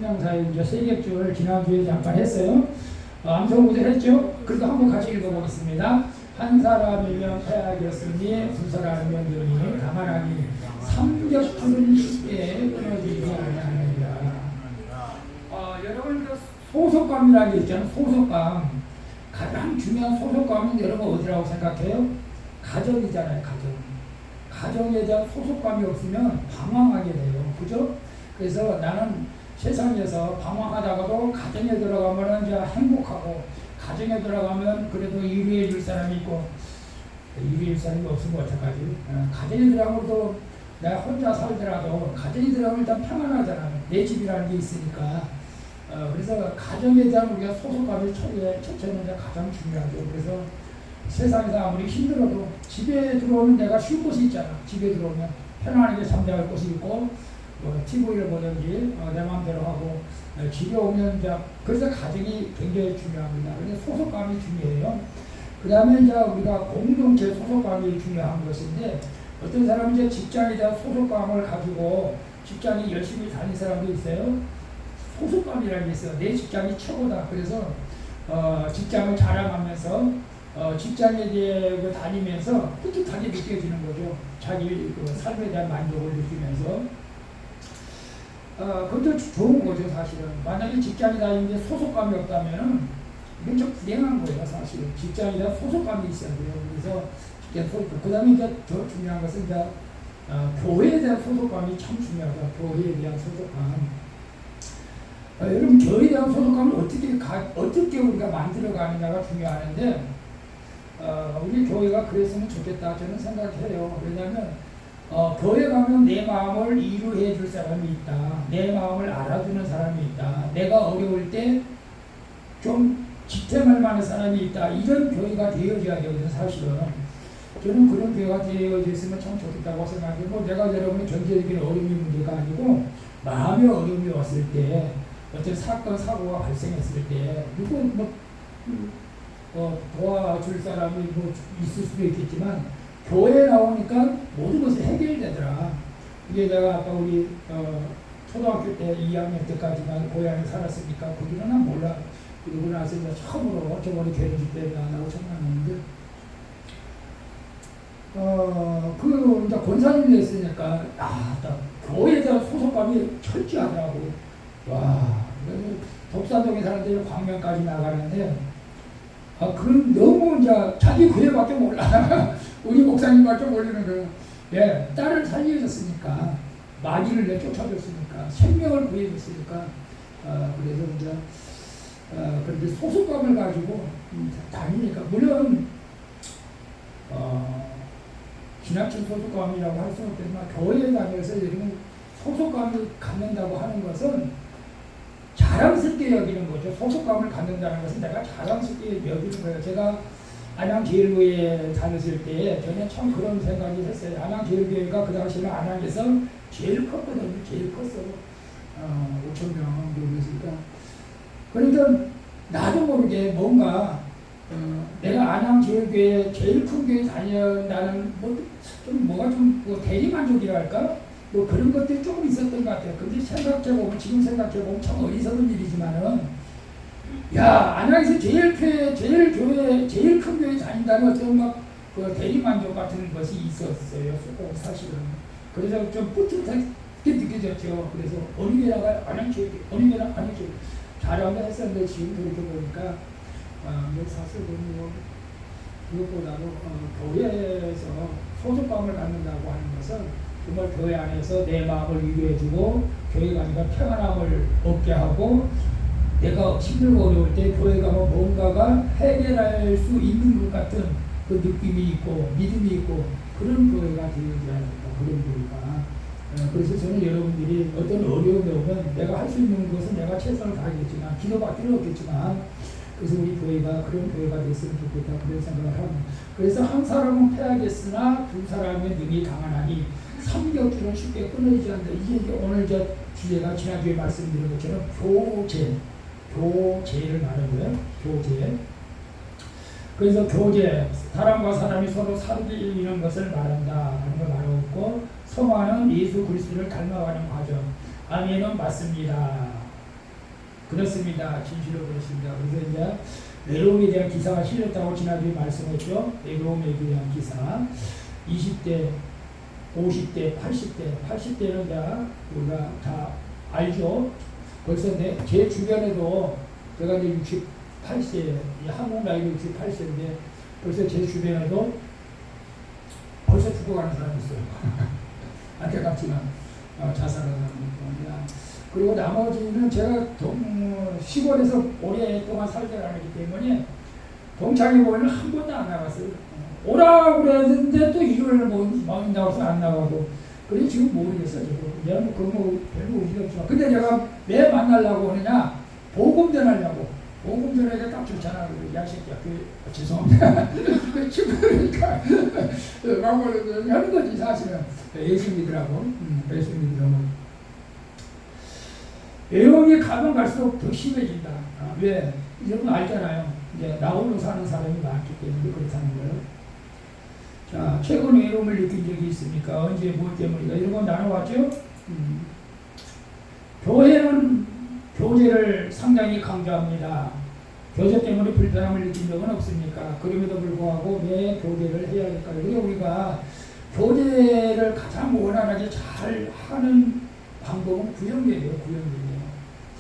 생명사의 이제 세 겹줄 지난주에 잠깐 했어요. 암송구절 했죠? 그래도 한번 같이 읽어보겠습니다. 한 사람이면 패하겠으니 두 사람이면 능히 가만하니 삼겹줄은 쉽게 끊어지지 아니하느니라. 여러분 그 소속감이라는 게 있잖아요. 소속감. 가장 중요한 소속감은 여러분 어디라고 생각해요? 가정이잖아요. 가정에 대한 소속감이 없으면 방황하게 돼요. 그죠? 그래서 나는 세상에서 방황하다가도 가정에 들어가면 이제 행복하고, 가정에 들어가면 그래도 위로해 줄 사람이 있고, 위로해 줄 사람이 없으면 어떡하지? 가정에 들어가면도 내가 혼자 살더라도 가정에 들어가면 일단 평안하잖아요. 내 집이라는 게 있으니까. 그래서 가정에 대한 우리가 소속감이 첫째는 가장 중요하죠. 그래서 세상에서 아무리 힘들어도 집에 들어오면 내가 쉴 곳이 있잖아. 집에 들어오면 편안하게 잠잘 곳이 있고, TV를 보든지 내 마음대로 하고, 집에 오면 이제 그래서 가정이 굉장히 중요합니다. 그래서 소속감이 중요해요. 그 다음에 이제 우리가 공동체 소속감이 중요한 것인데, 어떤 사람은 이제 직장에 대한 소속감을 가지고 직장에 열심히 다닌 사람도 있어요. 소속감이라는 게 있어요. 내 직장이 최고다. 그래서 직장을 자랑하면서 직장에 대해 다니면서 뿌듯하게 느껴지는 거죠. 자기 삶에 대한 만족을 느끼면서. 그것도 좋은 거죠, 사실은. 만약에 직장에 다니는데 소속감이 없다면은 이건 좀 불행한 거예요, 사실은. 직장에 대한 소속감이 있어야 돼요. 그래서 그 다음에 이제 더 중요한 것은 이제 교회에 대한 소속감이 참 중요하다. 교회에 대한 소속감. 여러분, 교회에 대한 소속감을 어떻게 우리가 만들어가느냐가 중요한데, 우리 교회가 그랬으면 좋겠다 저는 생각해요. 왜냐하면 교회 가면 내 마음을 이루해 줄 사람이 있다. 내 마음을 알아주는 사람이 있다. 내가 어려울 때 좀 지탱할 만한 사람이 있다. 이런 교회가 되어져야 되거든요, 사실은. 저는 그런 교회가 되어졌으면 참 좋겠다고 생각해요. 뭐 내가 여러분의 경제적인 어려움이 문제가 아니고, 마음의 어려움이 왔을 때, 어떤 사건, 사고가 발생했을 때, 누구 도와줄 사람이 있을 수도 있겠지만, 교회에 나오니까 모든 것이 해결되더라. 이게 내가 아까 우리 초등학교 때 2학년 때까지만 고향에 살았으니까 거기는 난 몰라. 그러고 나서 이제 처음으로 저번에 결혼식 때 나하고 청년했는데, 이제 권사님이 됐으니까, 교회에 대한 소속감이 철저하더라고. 와, 독산동에 사람들이 광명까지 나가는데, 그건 너무 이제 자기 교회밖에 몰라. 우리 목사님밖에 모르는 거예요. 예, 딸을 살려줬으니까, 마귀를 내쫓아줬으니까, 생명을 구해줬으니까, 그래서 이제, 그런데 소속감을 가지고 다니니까, 물론, 지나친 소속감이라고 할 수는 없겠지만, 교회에 다녀서 여러분 소속감을 갖는다고 하는 것은 자랑스럽게 여기는 거죠. 소속감을 갖는다는 것은 내가 자랑스럽게 여기는 거예요. 제가 안양제일교회에 다녔을 때 저는 참 그런 생각이 했어요. 안양제일교회가 그 당시에는 안양에서 제일 컸거든요. 제일 컸어요. 5,000명 정도 있으니까. 그러니까 나도 모르게 뭔가 내가 안양제일교회 제일 큰 교회 다닌다는 뭐가 좀 대리만족이랄까? 뭐 그런 것들이 조금 있었던 것 같아요. 근데 생각해보면, 지금 생각해보면 참 어리석은 일이지만은, 야, 안양에서 제일 교회, 제일 큰 교회 다닌다는 어떤 대리만족 같은 것이 있었어요. 사실은. 그래서 좀 뿌듯하게 느껴졌죠. 그래서 어린이라가 안양교회 잘한다 했었는데, 지금 돌이켜보니까, 사실은 그것보다도 교회에서 소속감을 갖는다고 하는 것은 정말 교회 안에서 내 마음을 위로해주고, 교회 가니까 평안함을 얻게 하고, 내가 힘들고 어려울 때 교회 가면 뭔가가 해결할 수 있는 것 같은 그 느낌이 있고 믿음이 있고, 그런 교회가 되어야 된다. 그런 교회가. 그래서 저는 여러분들이 어떤 어려움이 오면 내가 할 수 있는 것은 내가 최선을 다하겠지만, 기도받기는 없겠지만, 그래서 우리 교회가 그런 교회가 됐으면 좋겠다, 그런 생각을 합니다. 그래서 한 사람은 패하겠으나 두 사람의 능히 강하나니 삼겹줄은 쉽게 끊어지지 않는다. 이게 오늘 주제가 지난주에 말씀드린 것처럼 교제를 말하는 거예요. 교제. 그래서 교제, 사람과 사람이 서로 사귀는 것을 말한다 하는 걸 말하고 있고, 성화는 예수 그리스도를 닮아가는 과정. 아멘은 맞습니다. 그렇습니다. 진실로 그렇습니다. 그래서 이제 외로움에 대한 기사가 실렸다고 지난주에 말씀했죠. 외로움에 대한 기사. 20대, 50대, 80대, 80대는 이제 우리가 다 알죠. 벌써 제 주변에도 제가 이제 68세, 한국 나이가 68세인데 벌써 제 주변에도 벌써 죽어가는 사람이 있어요. 안타깝지만 자살하는 사람이 있고. 그리고 나머지는 제가 시골에서 오랫동안 살게 하기 때문에 동창회 모임을 한 번도 안 나갔어요. 오라고 그랬는데 또 일요일에 모인다고 해서 안 나가고. 그래 지금 모르겠어요. 내가 뭐 별로 의미 없지만. 근데 내가 왜 만나려고 하느냐? 복음 전하려고. 복음 전하기가 딱 좋잖아. 야 새끼야. 죄송합니다. 그러니까 하는 거지 사실은. 예수 믿으라고. 예수 믿으라고. 외로움이 가면 갈수록 더 심해진다. 왜? 여러분 알잖아요. 이제 나 홀로 사는 사람이 많기 때문에 그렇다는 거예요. 자, 최근 외로움을 느낀 적이 있습니까? 언제 뭐 때문인가? 이런 건 나눠왔죠? 교회는 교제를 상당히 강조합니다. 교제 때문에 불편함을 느낀 적은 없습니까? 그럼에도 불구하고 왜 교제를 해야 할까요? 그래 우리가 교제를 가장 원활하게 잘 하는 방법은 구역예배예요. 구역예배.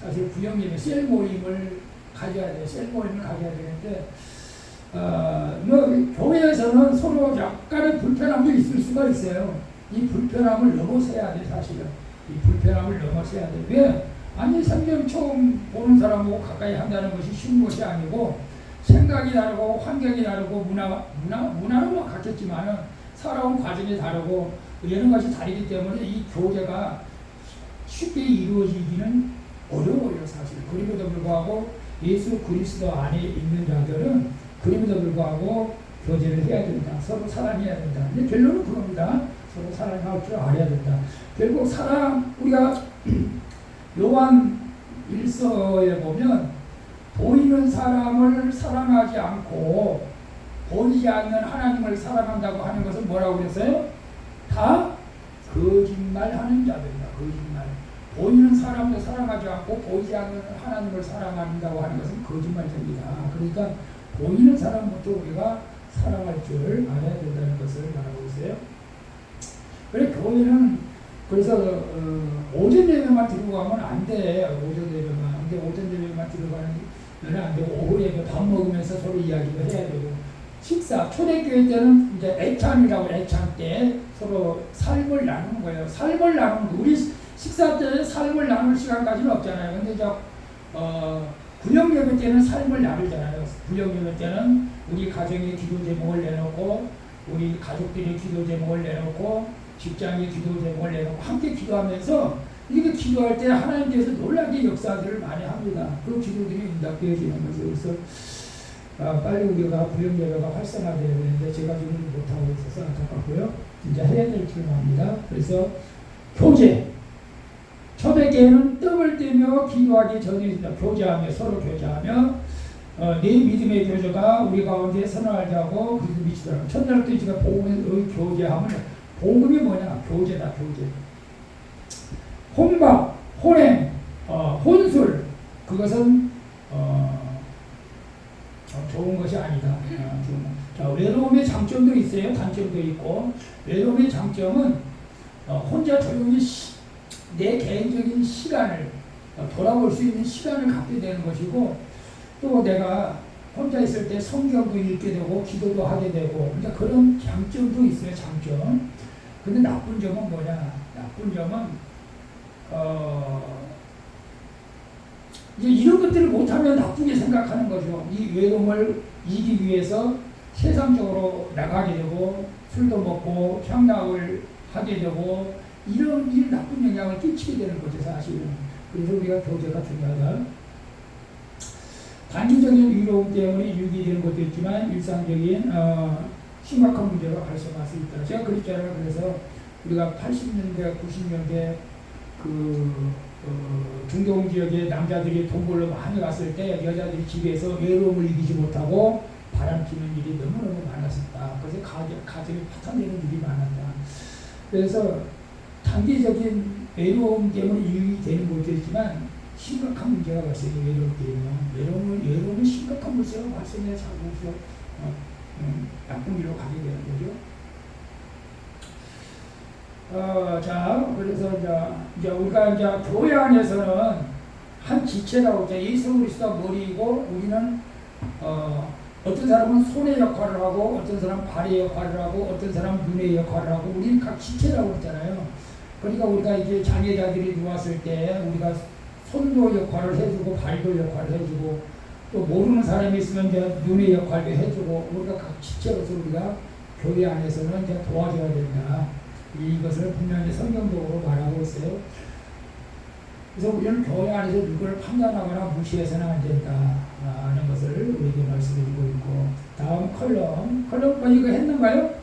사실 구역예배 셀 모임을 가져야 돼요. 셀 모임을 가져야 되는데 뭐 교회에서는 서로 약간의 불편함도 있을 수가 있어요. 이 불편함을 넘어서야 돼. 사실은 이 불편함을 넘어서야 돼. 왜? 아니 성경 처음 보는 사람하고 가까이 한다는 것이 쉬운 것이 아니고 생각이 다르고 환경이 다르고 문화는 뭐 같겠지만은 살아온 과정이 다르고 이런 것이 다르기 때문에 이 교제가 쉽게 이루어지기는 어려워요. 사실. 그럼에도 불구하고 예수 그리스도 안에 있는 자들은 그럼에도 불구하고 교제를 해야 된다. 서로 사랑해야 된다. 근데 결론은 그겁니다. 서로 사랑할 줄 알아야 된다. 결국 사랑, 우리가 요한 1서에 보면 보이는 사람을 사랑하지 않고 보이지 않는 하나님을 사랑한다고 하는 것은 뭐라고 그랬어요? 다 거짓말하는 자들이다. 거짓말. 보이는 사람도 사랑하지 않고 보이지 않는 하나님을 사랑한다고 하는 것은 거짓말입니다. 그러니까 보이는 사람부터 우리가 사랑할 줄 알아야 된다는 것을 말하고 있어요. 그래 교회는 그래서 오전 예배만 들고 가면 안 돼. 오전 예배만. 근데 오전 예배만 들고 가면 안 되고 오후 예배 밥 먹으면서 서로 이야기를 해야 되고 식사 초대교회 때는 이제 애찬이라고 애찬 때 서로 삶을 나누는 거예요. 삶을 나누는 거. 우리 식사 때 삶을 나눌 시간까지는 없잖아요. 근데 저 구역 예배 때는 삶을 나누잖아요. 구역 예배 때는 우리 가정의 기도 제목을 내놓고 우리 가족들의 기도 제목을 내놓고 직장의 기도 제목을 내놓고 함께 기도하면서 이렇게 기도할 때 하나님께서 놀라게 역사들을 많이 합니다. 그 기도들이 응답되어지는 거죠. 그래서 빨리 우리가 구역 예배가 활성화되어야 되는데 제가 지금 못하고 있어서 안타깝고요. 진짜 해야 될 줄 압니다. 그래서 교제. 초대교회는 떡을 떼며 기도하기 전에 교제하며 서로 교제하며 내 믿음의 교제가 우리 가운데 선언하자고 그리고 미치더라고요. 첫날부터 제가 복음의 교제하면 복음이 뭐냐? 교제다. 교제. 혼밥, 혼행, 혼술 그것은 좋은 것이 아니다. 자, 외로움의 장점도 있어요. 단점도 있고 외로움의 장점은 혼자 조용히 내 개인적인 시간을 돌아볼 수 있는 시간을 갖게 되는 것이고 또 내가 혼자 있을 때 성경도 읽게 되고 기도도 하게 되고 그러니까 그런 장점도 있어요. 장점. 근데 나쁜 점은 뭐냐? 나쁜 점은 이제 이런 것들을 못하면 나쁘게 생각하는 거죠. 이 외로움을 이기기 위해서 세상적으로 나가게 되고 술도 먹고 향락을 하게 되고 이런 나쁜 영향을 끼치게 되는 거죠. 사실은. 그래서 우리가 교제가 중요하다. 단기적인 위로움 때문에 유기되는 것도 있지만 일상적인 심각한 문제가 발생할 수 있다. 제가 그랬잖아요. 그래서 우리가 80년대, 90년대 중동 지역에 남자들이 돈 벌러 많이 갔을 때 여자들이 집에서 외로움을 이기지 못하고 바람피는 일이 너무너무 많았었다. 그래서 가정이 파탄되는 일이 많았다. 그래서 단기적인 외로움 때문에 유익이 되는 것도 있지만 심각한 문제가 발생해. 외로움은 심각한 문제가 발생해 자고서 나쁜 길로 가게 되는 거죠. 자, 그래서 이제 우리가 이제 교회 안에서는 한 지체라고 이제 예수 그리스도가 머리이고 우리는 어떤 사람은 손의 역할을 하고 어떤 사람은 발의 역할을 하고 어떤 사람은 눈의 역할을 하고 우리는 각 지체라고 했잖아요. 그러니까 우리가 이제 장애자들이 누웠을 때 우리가 손도 역할을 해주고 발도 역할을 해주고 또 모르는 사람이 있으면 이제 눈의 역할도 해주고 우리가 각 지체로서 우리가 교회 안에서는 이제 도와줘야 된다. 이것을 분명히 성경적으로 말하고 있어요. 그래서 우리는 교회 안에서 누구를 판단하거나 무시해서는 안 된다 하는 것을 우리에게 말씀드리고 있고, 다음 컬럼까지 이거 했는가요?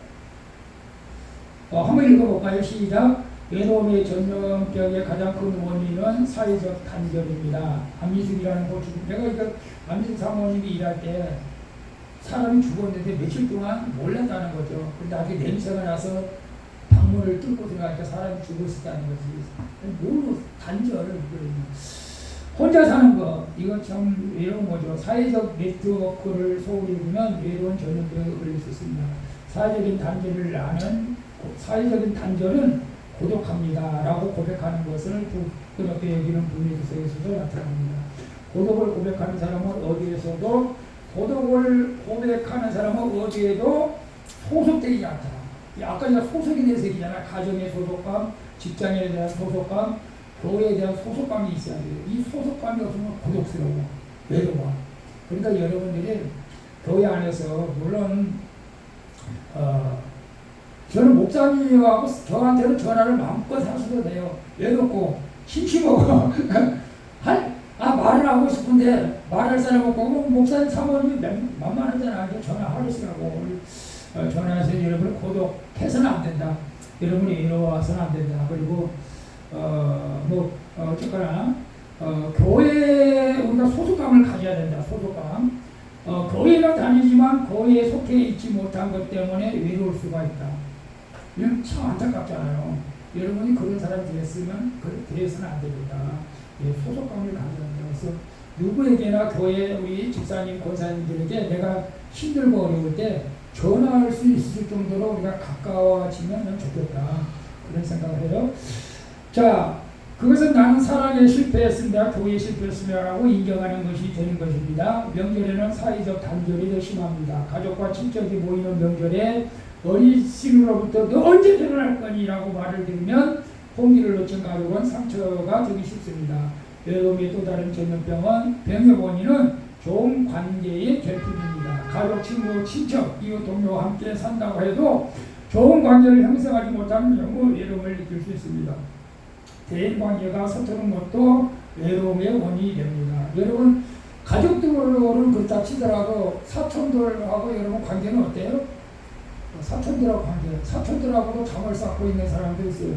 한번 읽어볼까요? 시작. 외로움의 전염병의 가장 큰 원인은 사회적 단절입니다. 안민숙이라는 고추, 내가 이거 안민숙 사모님이 일할 때 사람이 죽었는데 며칠 동안 몰랐다는 거죠. 근데 나중에 냄새가 나서 방문을 뚫고 들어가니까 사람이 죽었었다는 거지. 모르고 단절. 혼자 사는 거, 이거 참 외로운 거죠. 사회적 네트워크를 소홀히 두면 외로운 전염병에 걸릴 수 있습니다. 사회적인 단절은 고독합니다. 라고 고백하는 것을 부끄럽게 여기는 분의 구석에서도 나타납니다. 고독을 고백하는 사람은 어디에도 소속되지 않다. 아까 제가 소속에 대해서 얘기잖아. 가정의 소속감, 직장에 대한 소속감, 교회에 대한 소속감이 있어야 돼요. 이 소속감이 없으면 고독스러워, 외로워. 그러니까 여러분들이 교회 안에서 물론 저는 목사님하고 저한테는 전화를 마음껏 하셔도 돼요. 외롭고 심심하고 말을 하고 싶은데 말할 사람 없고 목사님 사모님이 만만하잖아. 전화하시라고 전화해서 여러분을 고독해서는 안 된다. 여러분이 외로워서는 안 된다. 그리고 어쨌거나 교회에 우리가 소속감을 가져야 된다. 소속감. 교회는 다니지만 교회에 속해 있지 못한 것 때문에 외로울 수가 있다. 이건 참 안타깝잖아요. 여러분이 그런 사람이 되었으면 그래서는 안 되겠다. 소속감을 가져야 된다. 그래서 누구에게나 교회 우리 집사님, 권사님들에게 내가 힘들고 어려울 때 전화할 수 있을 정도로 우리가 가까워지면 좋겠다. 그런 생각을 해요. 자, 그것은 나는 사랑에 실패했습니다. 교회에 실패했습니다. 라고 인정하는 것이 되는 것입니다. 명절에는 사회적 단절이 더 심합니다. 가족과 친척이 모이는 명절에 어린이집으로부터 너 언제 결혼할 거니? 라고 말을 들으면 홍기를 놓친 가족은 상처가 되기 쉽습니다. 외로움의 또 다른 전염병은 병의 원인은 좋은 관계의 결핍입니다. 가족, 친구, 친척, 이웃, 동료와 함께 산다고 해도 좋은 관계를 형성하지 못하는 경우 외로움을 느낄 수 있습니다. 대인관계가 서투른 것도 외로움의 원인이 됩니다. 여러분 가족들은 그렇다 치더라도 사촌들하고 여러분 관계는 어때요? 사촌들하고도 잠을 쌓고 있는 사람도 있어요.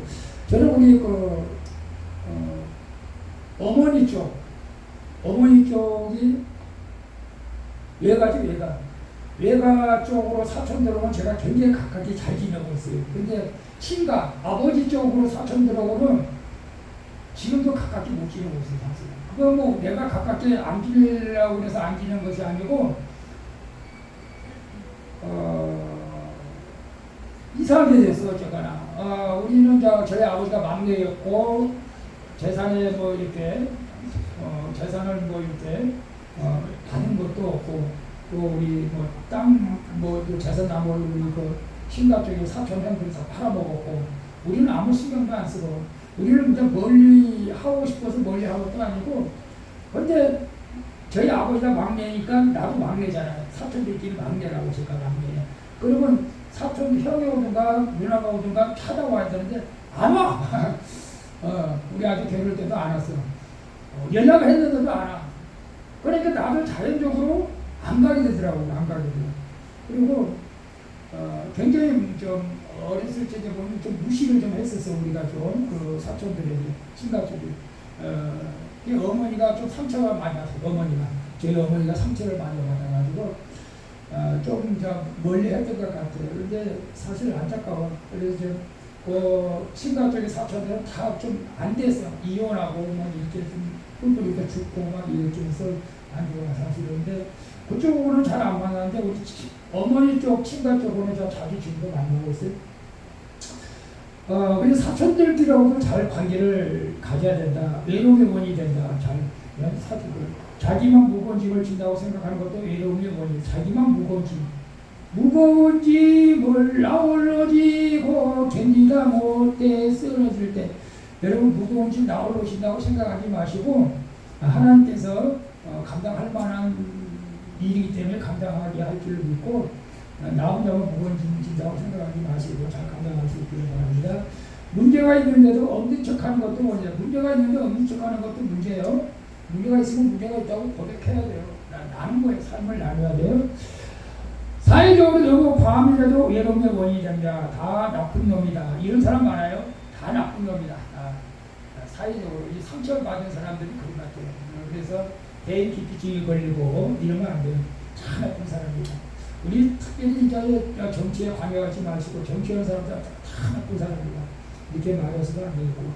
저는 우리 어머니 쪽이 외가 쪽으로 사촌들하고는 제가 굉장히 가깝게 잘 지내고 있어요. 근데 친가, 아버지 쪽으로 사촌들하고는 지금도 가깝게 못 지내고 있어요. 사실. 그건 뭐 내가 가깝게 안 지내려고 해서 안 지내는 것이 아니고 이상하게 됐어. 어쩌거나 우리는 저희 아버지가 막내였고 재산에 뭐 이렇게 재산을 뭐 이렇게 받은 것도 없고 또 우리 뭐 땅 뭐 재산 나무를 우리 그 신가 쪽에 사촌 형들이 다 팔아먹었고 우리는 아무 신경도 안 쓰고 우리는 그냥 멀리 하고 싶어서 멀리 하는 것도 아니고 근데 저희 아버지가 막내니까 나도 막내잖아요. 사촌들끼리 막내라고 제가 막내. 그러면 사촌 형이 오든가 누나가 오든가 찾아와야 되는데 안 와. 우리 아들 결혼할 때도 안 왔어. 연락을 했는데도 안 와. 그러니까 나도 자연적으로 안 가게 되더라고요. 안 가게 돼. 그리고 굉장히 좀 어렸을 때 보면 좀 무시를 좀 했었어. 우리가 좀 그 사촌들에게 친가족이 이 어머니가 좀 상처가 많이 났어. 저희 어머니가 상처를 많이 받아가지고 좀 멀리 했던 것 같아요. 그런데 사실 안타까워. 그래서 친가 쪽의 사촌들은 다 좀 안 됐어. 이혼하고 뭐 이렇게 좀 뿔뿔이가 죽고 막 이렇게 해서 안 좋은 사실인데 그쪽으로는 잘 안 만나는데 우리 어머니 쪽 친가 쪽으로는 저 자주 지금도 만나고 있어요. 그래서 사촌들끼리하고도 잘 관계를 가져야 된다. 외로움의 원인이 된다. 잘 사주들 자기만 무거운 짐을 진다고 생각하는 것도 외로움의 원인. 자기만 무거운 짐. 무거운 짐을 나홀로지고 견디다 못해 쓰러질 때 여러분 무거운 짐 나홀로신다고 생각하지 마시고 하나님께서 감당할 만한 일이기 때문에 감당하게 할 줄 믿고 나 혼자만 무거운 짐 진다고 생각하지 마시고 잘 감당할 수 있기를 바랍니다. 문제가 있는데도 없는 척하는 것도 문제예요. 문제가 있는데 없는 척하는 것도 문제예요. 문제가 있으면 문제가 있다고 고백해야 돼요. 나눈 거예요. 삶을 나눠야 돼요. 사회적으로 너무 과함이라도 외로움의 원인이 됩니다. 다 나쁜 놈이다. 이런 사람 많아요. 다 나쁜 놈이다. 사회적으로 이 상처받은 사람들이 그런 것 같아요. 그래서 대인 기피증이 걸리고 이러면 안 돼요. 다 나쁜 사람이다. 우리 특별히 진짜 정치에 관여하지 마시고 정치하는 사람들 다 나쁜 사람이다. 이렇게 말해서도 안 되고.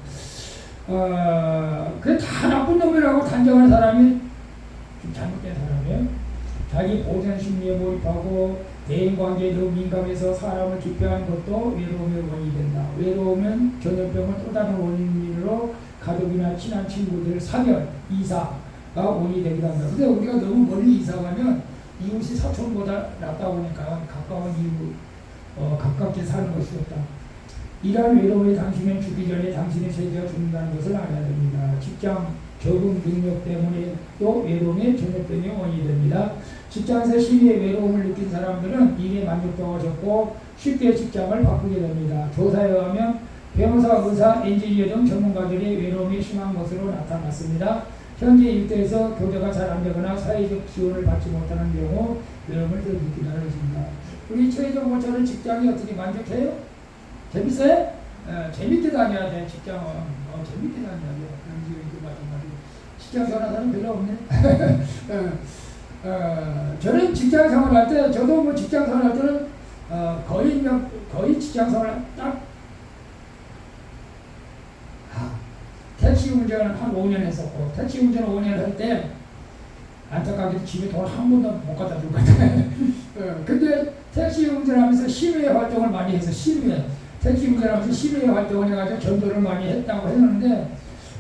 그래 다 나쁜 놈이라고 단정하는 사람이 좀 잘못된 사람이에요. 자기 보전 심리에 몰입하고 대인관계에 너무 민감해서 사람을 기피하는 것도 외로움의 원인이 된다. 외로움은 전염병을 또 다른 원인으로 가족이나 친한 친구들 사별, 이사가 원인이 되기도 합니다. 근데 우리가 너무 멀리 이사 가면 이웃이 사촌보다 낫다 보니까 가까운 이웃, 가깝게 사는 것이 없다. 이러한 외로움에 당신은 죽기 전에 당신의 세계가 죽는다는 것을 알아야 됩니다. 직장 적응 능력 때문에 또 외로움의 전염병의 원인이 됩니다. 직장에서 심히 외로움을 느낀 사람들은 일에 만족도가 적고 쉽게 직장을 바꾸게 됩니다. 조사에 의하면 변호사, 의사, 엔지니어 등 전문가들이 외로움이 심한 것으로 나타났습니다. 현재 일대에서 교제가 잘 안 되거나 사회적 지원을 받지 못하는 경우 외로움을 더 느낀다는 것입니다. 우리 최혜정 모처럼 직장이 어떻게 만족해요? 재밌어요? 재밌게 다녀야 돼. 직장은 재밌게 다녀야 돼. 그런 지역이 마찬가지. 직장 생활하는 별로 없네. 저는 직장 생활할 때, 저도 뭐 직장 생활할 때는 거의 직장 생활 딱 택시 운전을 한 5년 했었고, 택시 운전을 5년 할 때 안타깝게도 집에 돈 한 번도 못 갖다 줄 것 같아요. 근데 택시 운전하면서 시민회 활동을 많이 해서 택시 운전하면서 시민회 활동을 해가지고 전도를 많이 했다고 했는데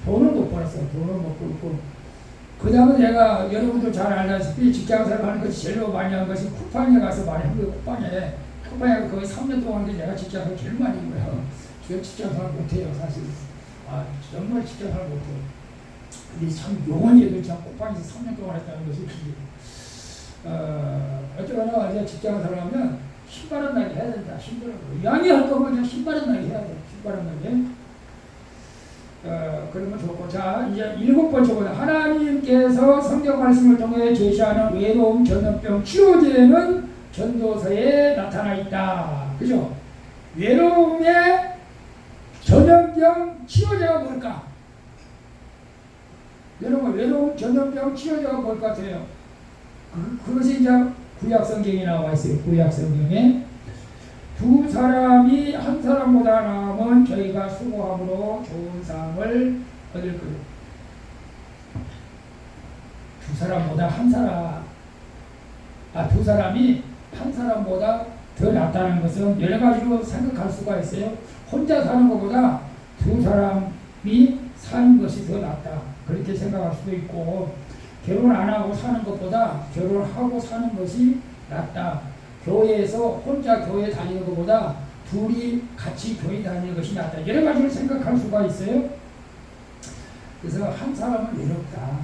돈을 못 벌었어요. 돈을 못 벌고. 그 다음에 내가 여러분도 잘 알다시피 직장생활 하는 것이 제일 많이 한 것이 쿠팡에 가서 많이 한 거예요. 쿠팡에 거의 3년 동안 내가 직장생활 제일 많이 한 거예요. 제가 직장생활 못해요, 사실. 정말 직장생활 못해요. 근데 참 영원히 애들 참 쿠팡에서 3년 동안 했다는 것이 어쩌거나 이제 직장생활 하면 신바람 나게 해야 된다. 힘들어도. 양해할 거면 그냥 신바람 나게 해야 돼. 신바람 나게. 그러면 좋고. 자, 이제 7번째보다 하나님께서 성경 말씀을 통해 제시하는 외로움 전염병 치료제는 전도서에 나타나 있다. 그죠? 외로움의 전염병 치료제가 뭘까? 여러분, 외로움 전염병 치료제가 뭘 것 같아요? 그것이 이제 구약 성경에 나와 있어요. 구약 성경에. 두 사람이 한 사람보다 나으면 저희가 수고함으로 좋은 상을 얻을 거예요. 두 사람이 한 사람보다 더 낫다는 것은 여러 가지로 생각할 수가 있어요. 혼자 사는 것보다 두 사람이 사는 것이 더 낫다. 그렇게 생각할 수도 있고, 결혼 안 하고 사는 것보다 결혼하고 사는 것이 낫다. 교회에서 혼자 교회 다니는 것보다 둘이 같이 교회 다니는 것이 낫다. 여러 가지를 생각할 수가 있어요. 그래서 한 사람은 외롭다.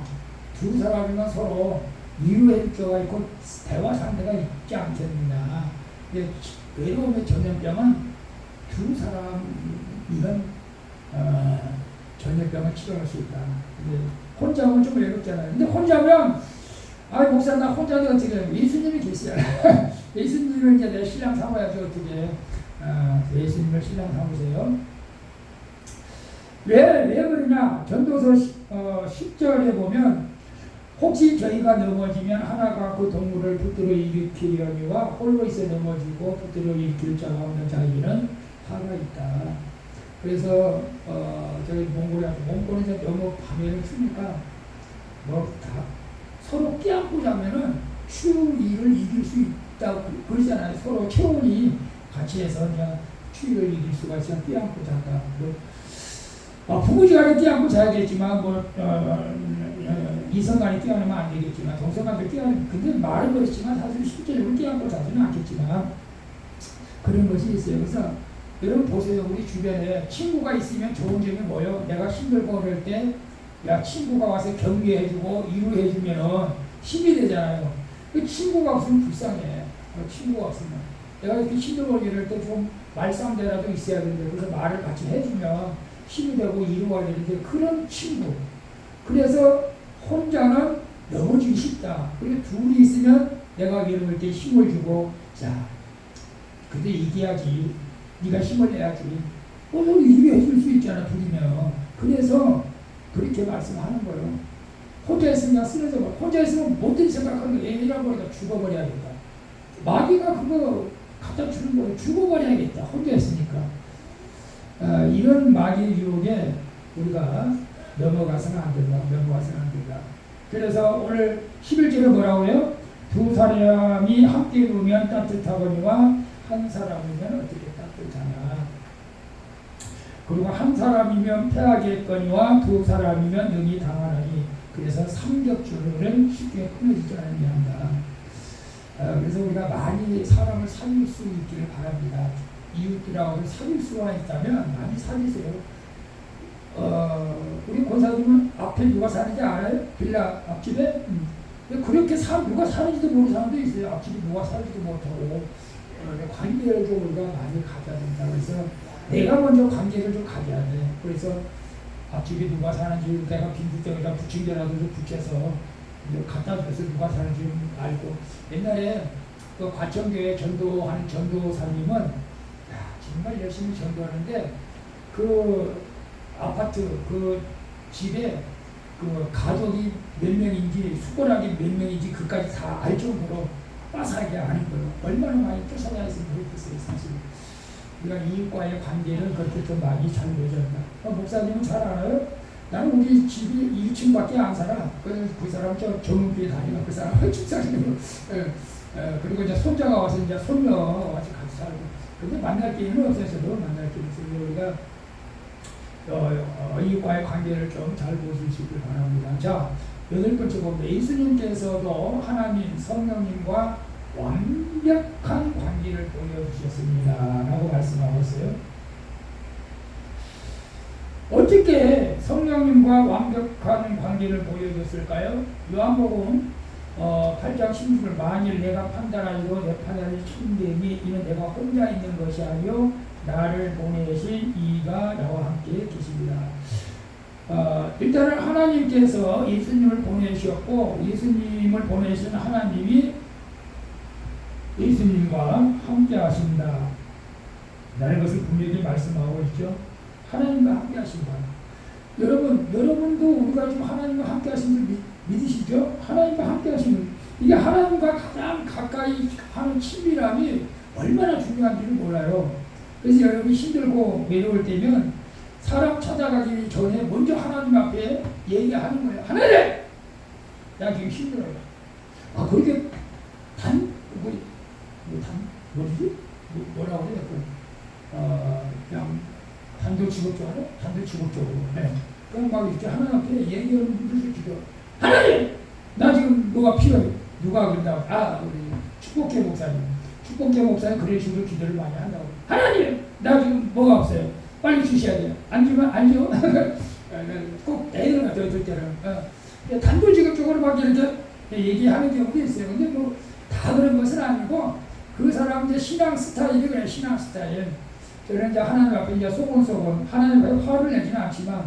두 사람이면 서로 위로해 줄 자가 있고 대화 상대가 있지 않겠느냐. 외로움의 전염병은 두 사람이면 전염병을 치료할 수 있다. 혼자면 좀 외롭잖아요. 근데 혼자면 목사 나 혼자도 어떻게 해요? 예수님이 계시잖아요. 예수님을 이제 내 신랑 삼아야지 어떻게 예수님을 신랑 삼으세요. 왜 그러냐? 전도서 10절에 보면 혹시 저희가 넘어지면 하나가 그 동물을 붙들어 일으키려니와 홀로 있어 넘어지고 붙들어 일으킬 자가 없는 자에게는 화가 있다. 그래서 저기 몽골은 이제 너무 밤에는 추니까 뭐 다 서로 끼안고 자면은 추위를 이길 수 있다고 그러잖아요. 서로 체온이 같이 해서 그냥 추위를 이길 수가 있어 끼안고 잔다. 부부지간에 끼안고 자야겠지만 이성간에 끼안으면 안 되겠지만 동성간도 근데 말은 그렇지만 사실 실제적으로 끼안고 자지는 않겠지만 그런 것이 있어요. 그래서 여러분 보세요. 우리 주변에 친구가 있으면 좋은 점이 뭐예요? 내가 힘들고 그럴 때 친구가 와서 격려해주고 위로해주면 힘이 되잖아요. 그 친구가 없으면 불쌍해. 친구가 없으면 내가 이렇게 힘들고 이럴 때 좀 말상대라도 있어야 되는데 그래서 말을 같이 해주면 힘이 되고 위로가 되는데 그런 친구. 그래서 혼자는 넘어지기 쉽다. 그리고 둘이 있으면 내가 위로할 때 힘을 주고 자 근데 이겨야지. 네가 힘을 내야지. 너는 이겨줄 수 있잖아 둘이면. 그래서 그렇게 말씀하는 거예요. 혼자 있으면 쓰러져 봐. 혼자 있으면 못된 생각하는 거 애이란 거니까 죽어버려야겠다. 마귀가 그거 갖다 주는 거예요. 죽어버려야겠다. 혼자 있으니까. 이런 마귀의 유혹에 우리가 넘어가서는 안 된다. 그래서 오늘 11절에 뭐라고 해요? 두 사람이 함께 누우면 따뜻하거니와 한 사람이면 어떻게 따뜻하냐. 그리고 한 사람이면 패하겠거니와 두 사람이면 능히 당하나니. 그래서 삼겹줄은 쉽게 끊어지지 않으려 한다. 그래서 우리가 많이 사람을 사귈 수 있기를 바랍니다. 이웃들하고 사귈 수가 있다면 많이 사귀세요. 우리 권사님은 앞에 누가 사는지 알아요? 빌라 앞집에? 그렇게 누가 사는지도 모르는 사람도 있어요. 앞집에 누가 사는지도 못하고. 관계를 좀 우리가 많이 가져야 된다. 그래서 내가 먼저 관계를 좀 가져야 돼. 그래서 앞집에 누가 사는지 내가 빈부격에다 부침개라도 좀 붙여서 갖다 줘서 누가 사는지 알고. 옛날에 그 과천교회 전도하는 전도사님은 정말 열심히 전도하는데 그 아파트 그 집에 그 가족이 몇 명인지 수고락이 몇 명인지 그까지 다 알 정도로 빠삭하게 아는 거예요. 얼마나 많이 쫓아다녔으면 모르겠어요. 사실 우리가 이웃과의 관계는 그렇게 좀 많이 잘 맺었나. 목사님은 잘 알아요? 나는 우리 집이 1층밖에 안 살아. 그 사람 저 정은교에 다니는 그 사람 훨씬 살고. 그리고 이제 손자가 와서 이제 손녀 와서 같이 살고. 근데 만날 기회는 없어서도 만날 기회는 없어서 우리가 이웃과의 관계를 좀 잘 보시길 바랍니다. 자, 8번째 봅니다. 예수님께서도 하나님 성령님과 완벽한 관계를 보여주셨습니다. 라고 말씀하고 있어요. 어떻게 성령님과 완벽한 관계를 보여줬을까요? 요한복음 8장 16절 만일 내가 판단하기로 내 판단이 참됨이 이는 내가 혼자 있는 것이 아니요 나를 보내신 이가 나와 함께 계십니다. 일단은 하나님께서 예수님을 보내셨고 예수님을 보내신 하나님이 예수님과 함께 하신다 라는 것을 분명히 말씀하고 있죠. 하나님과 함께 하신다. 여러분도 우리가 지금 하나님과 함께 하신 줄 믿으시죠? 하나님과 함께 하시는 이게 하나님과 가장 가까이 하는 친밀함이 얼마나 중요한지를 몰라요. 그래서 여러분이 힘들고 외로울 때면 사람 찾아가기 전에 먼저 하나님 앞에 얘기하는 거예요. 하나님! 나 지금 힘들어요. 그렇게 뭐라고 그래? 그냥 단도직입적으로? 단도직입적으로. 네. 그럼 막 이렇게 하나님 앞에 얘기하는 분들이 기도. 하나님! 나 지금 뭐가 필요해. 누가 그런다고? 우리 축복회 목사님. 축복회 목사님 그런 식으로 기도를 많이 한다고. 하나님! 나 지금 뭐가 없어요. 빨리 주셔야 돼요. 안 주면 안 줘. 꼭 애들 같아요. 어떨 때는. 단도직입적으로 막 이렇게 얘기하는 경우도 있어요. 근데 뭐 다 그런 것은 아니고 그 사람 이제 신앙 스타일이 그래. 신앙 스타일. 저는 이제 하나님 앞에 이제 소곤소곤 하나님 앞에 화를 내지는 않지만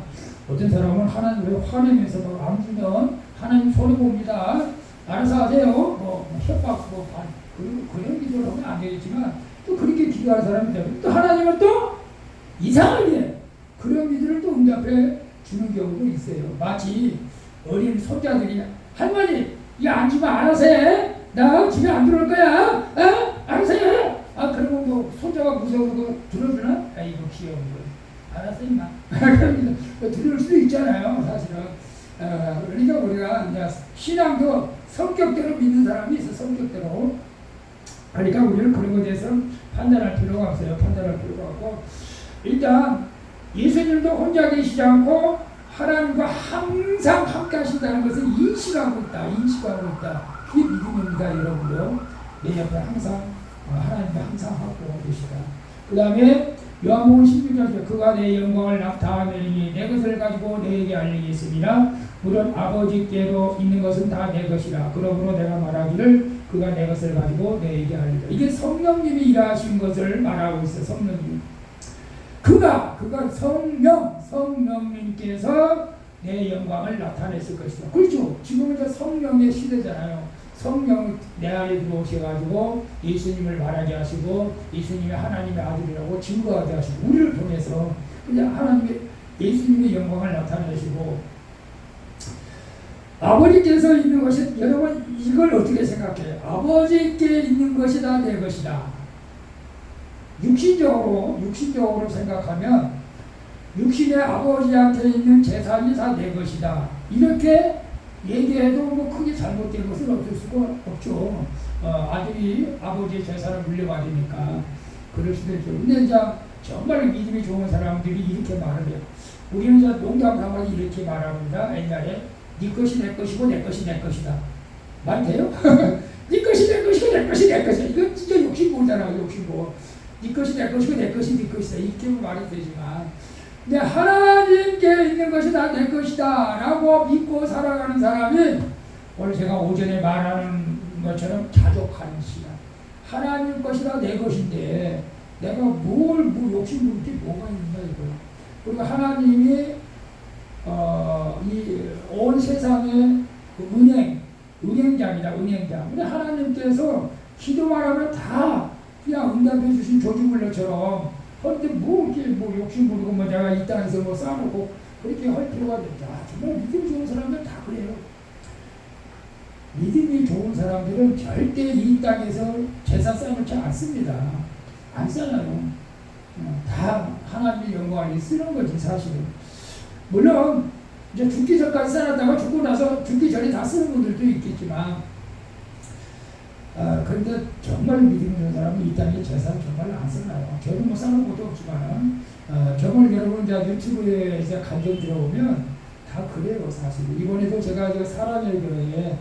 어떤 사람은 하나님 왜 화내면서 막 안 주면 하나님 손해 봅니다. 알아서 하세요. 협박 그런 기도를 하면 안 되겠지만 또 그렇게 기도하는 사람이 되고 또 하나님은 또 이상하게 그런 기도를 또 응답해 주는 경우도 있어요. 마치 어린 손자들이 할머니 이거 안 주면 알아서 해. 나 집에 안 들어올 거야. 알아서 해. 그러면 뭐 손자가 무서워서 들어주나? 이거 귀여운 거. 알았어 임마. 들을 수도 있잖아요 사실은. 그러니까 우리가 이제 신앙도 성격대로 믿는 사람이 있어. 성격대로. 그러니까 우리는 그런 것에 대해서 판단할 필요가 없어요. 판단할 필요가 없고, 일단 예수님도 혼자 계시지 않고 하나님과 항상 함께 하신다는 것을 인식하고 있다. 그게 믿음입니다. 여러분도 내 옆에 항상 하나님과 항상 하고 계시다. 그 다음에 요한복음 16절, 그가 내 영광을 나타내리니 내 것을 가지고 너에게 알리겠습니다. 물론 아버지께로 있는 것은 다 내 것이라. 그러므로 내가 말하기를 그가 내 것을 가지고 너에게 알리라. 이게 성령님이 일하신 것을 말하고 있어요. 성령님. 그가 성령님께서 내 영광을 나타냈을 것이다. 그렇죠. 지금은 이제 성령의 시대잖아요. 성령 내 안에 들어오셔가지고 예수님을 말하게 하시고 예수님이 하나님의 아들이라고 증거하게 하시고 우리를 통해서 그냥 하나님의 예수님의 영광을 나타내시고, 아버지께서 있는 것이, 여러분 이걸 어떻게 생각해요? 아버지께 있는 것이 다 내 것이다. 육신적으로 생각하면 육신의 아버지한테 있는 재산이 다 내 것이다. 이렇게 얘기해도 뭐 크게 잘못된 것은 없을 수가 없죠. 아들이 아버지의 재산을 물려받으니까 그럴 수도 있죠. 근데 이제 정말 믿음이 좋은 사람들이 이렇게 말을 해요. 우리는 이제 농담 삼아서 이렇게 말합니다. 옛날에 네 것이 내 것이고 내 것이 내 것이다. 말 돼요? 네 것이 내 것이고 내 것이 내 것이다. 이건 진짜 욕심보잖아요. 욕심보. 네 것이 내 것이고 내 것이 네 것이다. 이렇게 말이 되지만, 근데 하나님께 있는 것이 다 내 것이다 라고 믿고 살아가는 사람이 오늘 제가 오전에 말하는 것처럼 자족하는 시간. 하나님 것이 다 내 것인데 내가 뭘 욕심 부릴 게 뭐가 있는가 이거. 그리고 하나님이 이 온 세상의 그 은행장이다. 은행장. 근데 하나님께서 기도만 하면 다 그냥 응답해 주신 조주물러처럼, 그런데 이렇게 욕심 부리고 내가 이 땅에서 쌓아놓고 그렇게 할 필요가 없다. 정말 믿음이 좋은 사람들 다 그래요. 믿음이 좋은 사람들은 절대 이 땅에서 재산 쌓아놓지 않습니다. 안 쌓아요. 다 하나님의 영광을 위해 쓰는 거지 사실은. 물론 이제 죽기 전까지 쌓았다가 죽고 나서 죽기 전에 다 쓰는 분들도 있겠지만, 그런데 정말 믿음이 있는 사람은 이 땅에 재산 정말 안 써놔요. 저는 쌓는 것도 없지만, 정말 여러분 이제 유튜브에 이제 간접 들어오면 다 그래요 사실. 이번에도 제가 사랑의 교회에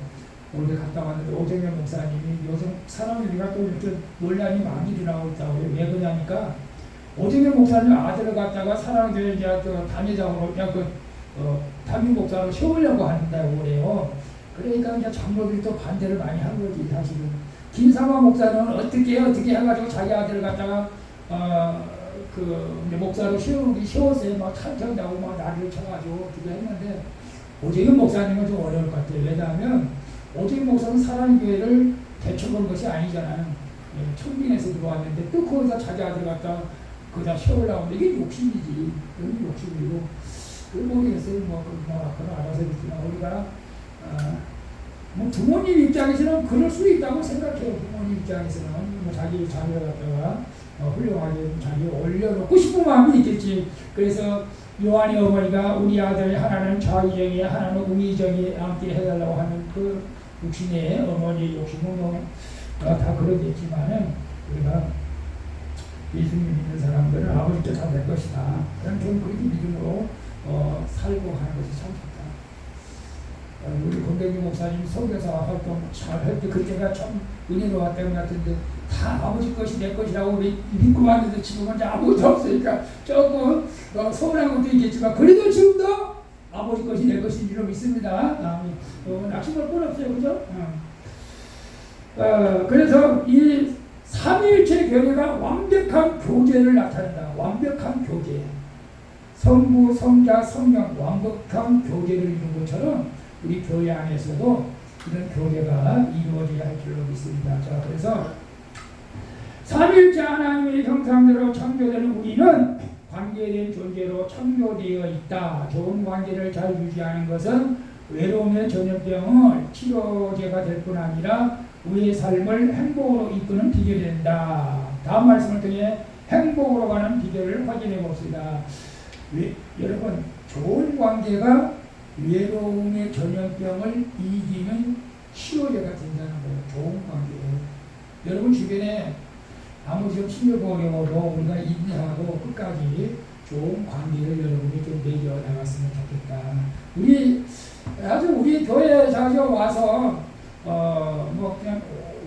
올해 갔다 왔는데 오정현 목사님이 요즘 사랑의 교회가 또 이렇게 논란이 많이 일어나고 있다고 해요. 왜 그러냐니까, 오정현 목사님 아들을 갖다가 사랑의 교회 이제 담임장으로 담임 목사로 세우려고 한다고 그래요. 그러니까 이제 장로들이 또 반대를 많이 한 거지 사실은. 김삼화 목사는 어떻게 해가지고 자기 아들을 갖다가 목사로 세웠어요. 막 찬양하고 막 난리를 쳐가지고 기도했는데, 오정현 목사님은 좀 어려울 것 같아요. 왜냐하면 오정현 목사는 사랑교회를 대처한 것이 아니잖아요. 청빙에서 들어왔는데 또 거기다 자기 아들 갖다 거기다 세우려고 하는데 이게 욕심이지. 이건 욕심이고. 모르겠어요. 그건 알아서 있지만 우리가 부모님 입장에서는 그럴 수 있다고 생각해요. 부모님 입장에서는 자기 자녀를 갖다가 훌륭하게 자기 올려놓고 싶은 마음이 있겠지. 그래서 요한의 어머니가 우리 아들 하나는 좌의정에 하나는 우의정에 함께 해달라고 하는 그 육신의 어머니의 욕심은 다 그러겠지만은, 우리가 예수님 믿는 사람들은 아버지께 다 될 것이다. 그런 좀 그렇게 믿음으로 살고 하는 것이 참 좋다. 우리 권대기 목사님 선교사 활동 잘 할 때 그때가 참 은혜로웠던 것 같은데, 다 아버지 것이 내 것이라고 믿고 왔는데 지금은 아무것도 없으니까 조금 서운한 것도 있겠지만, 그래도 지금도 아버지 것이 내 것인 줄 믿습니다. 낙심할 건 없어요. 그죠? 그래서 이 삼위일체 교회가 완벽한 교제를 나타낸다. 완벽한 교제. 성부, 성자, 성령 완벽한 교제를 이룬 것처럼 우리 교회 안에서도 이런 교제가 이루어져야 할 줄로 믿습니다. 자, 그래서 삼위일체 하나님의 형상대로 창조되는 우리는 관계된 존재로 창조되어 있다. 좋은 관계를 잘 유지하는 것은 외로움의 전염병을 치료제가 될 뿐 아니라 우리의 삶을 행복으로 이끄는 비결이 된다. 다음 말씀을 통해 행복으로 가는 비결을 확인해 봅시다. 여러분, 좋은 관계가 외로움의 전염병을 이기는 치료제가 된다는 거예요. 좋은 관계. 여러분 주변에 아무리 좀 힘들고 어려워도 우리가 인내하고 끝까지 좋은 관계를 여러분이 좀 맺어 나갔으면 좋겠다. 우리 교회 자주 와서 뭐 그냥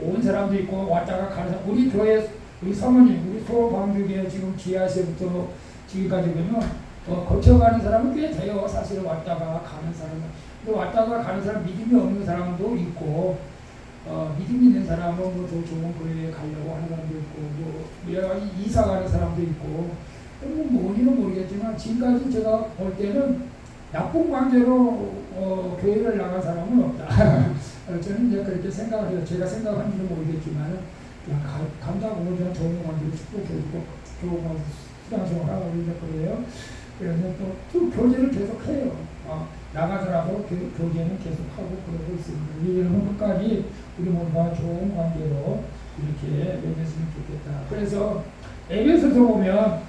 온 사람도 있고 왔다가 가는 사람, 우리 교회 우리 사모님, 우리 소방교계 지금 지하실부터 지금까지 보면 거쳐가는 사람은 꽤 돼요. 사실 왔다가 가는 사람은. 근데 왔다가 가는 사람, 믿음이 없는 사람도 있고, 믿음 있는 사람은 뭐 더 좋은 교회에 가려고 하는 사람도 있고, 뭐 여러 가지 이사 가는 사람도 있고, 뭔지는 모르겠지만 지금까지 제가 볼 때는 나쁜 관계로 교회를 나간 사람은 없다. 저는 이제 그렇게 생각을 해요. 제가 생각한지는 모르겠지만 그냥 간다고 그냥 좋은 관계로 축복해주고 좋은 관계 수강생활하고 이제 그래요. 그래서 또 교제를 계속 해요. 나가더라도 교제는 계속하고 그러고 있습니다. 여러분 끝까지 우리 모두가 좋은 관계로 이렇게 맺었으면 좋겠다. 그래서 에베소서 보면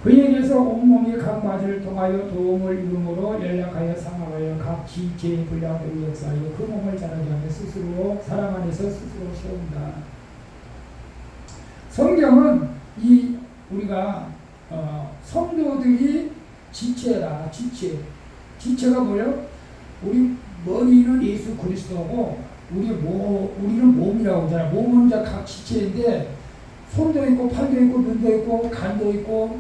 그에게서 온몸이 각 마디를 통하여 도움을 이루므로 연락하여 상하여 각 지체의 분량을 역사하여 그 몸을 자라게 하며 스스로 사랑 안에서 스스로 세운다. 성경은 우리가 성도들이 지체다. 지체가 뭐예요? 우리 머리는 예수 그리스도고 우리는 몸이라고 하잖아. 몸은 이제 각 지체인데 손도 있고 팔도 있고 눈도 있고 간도 있고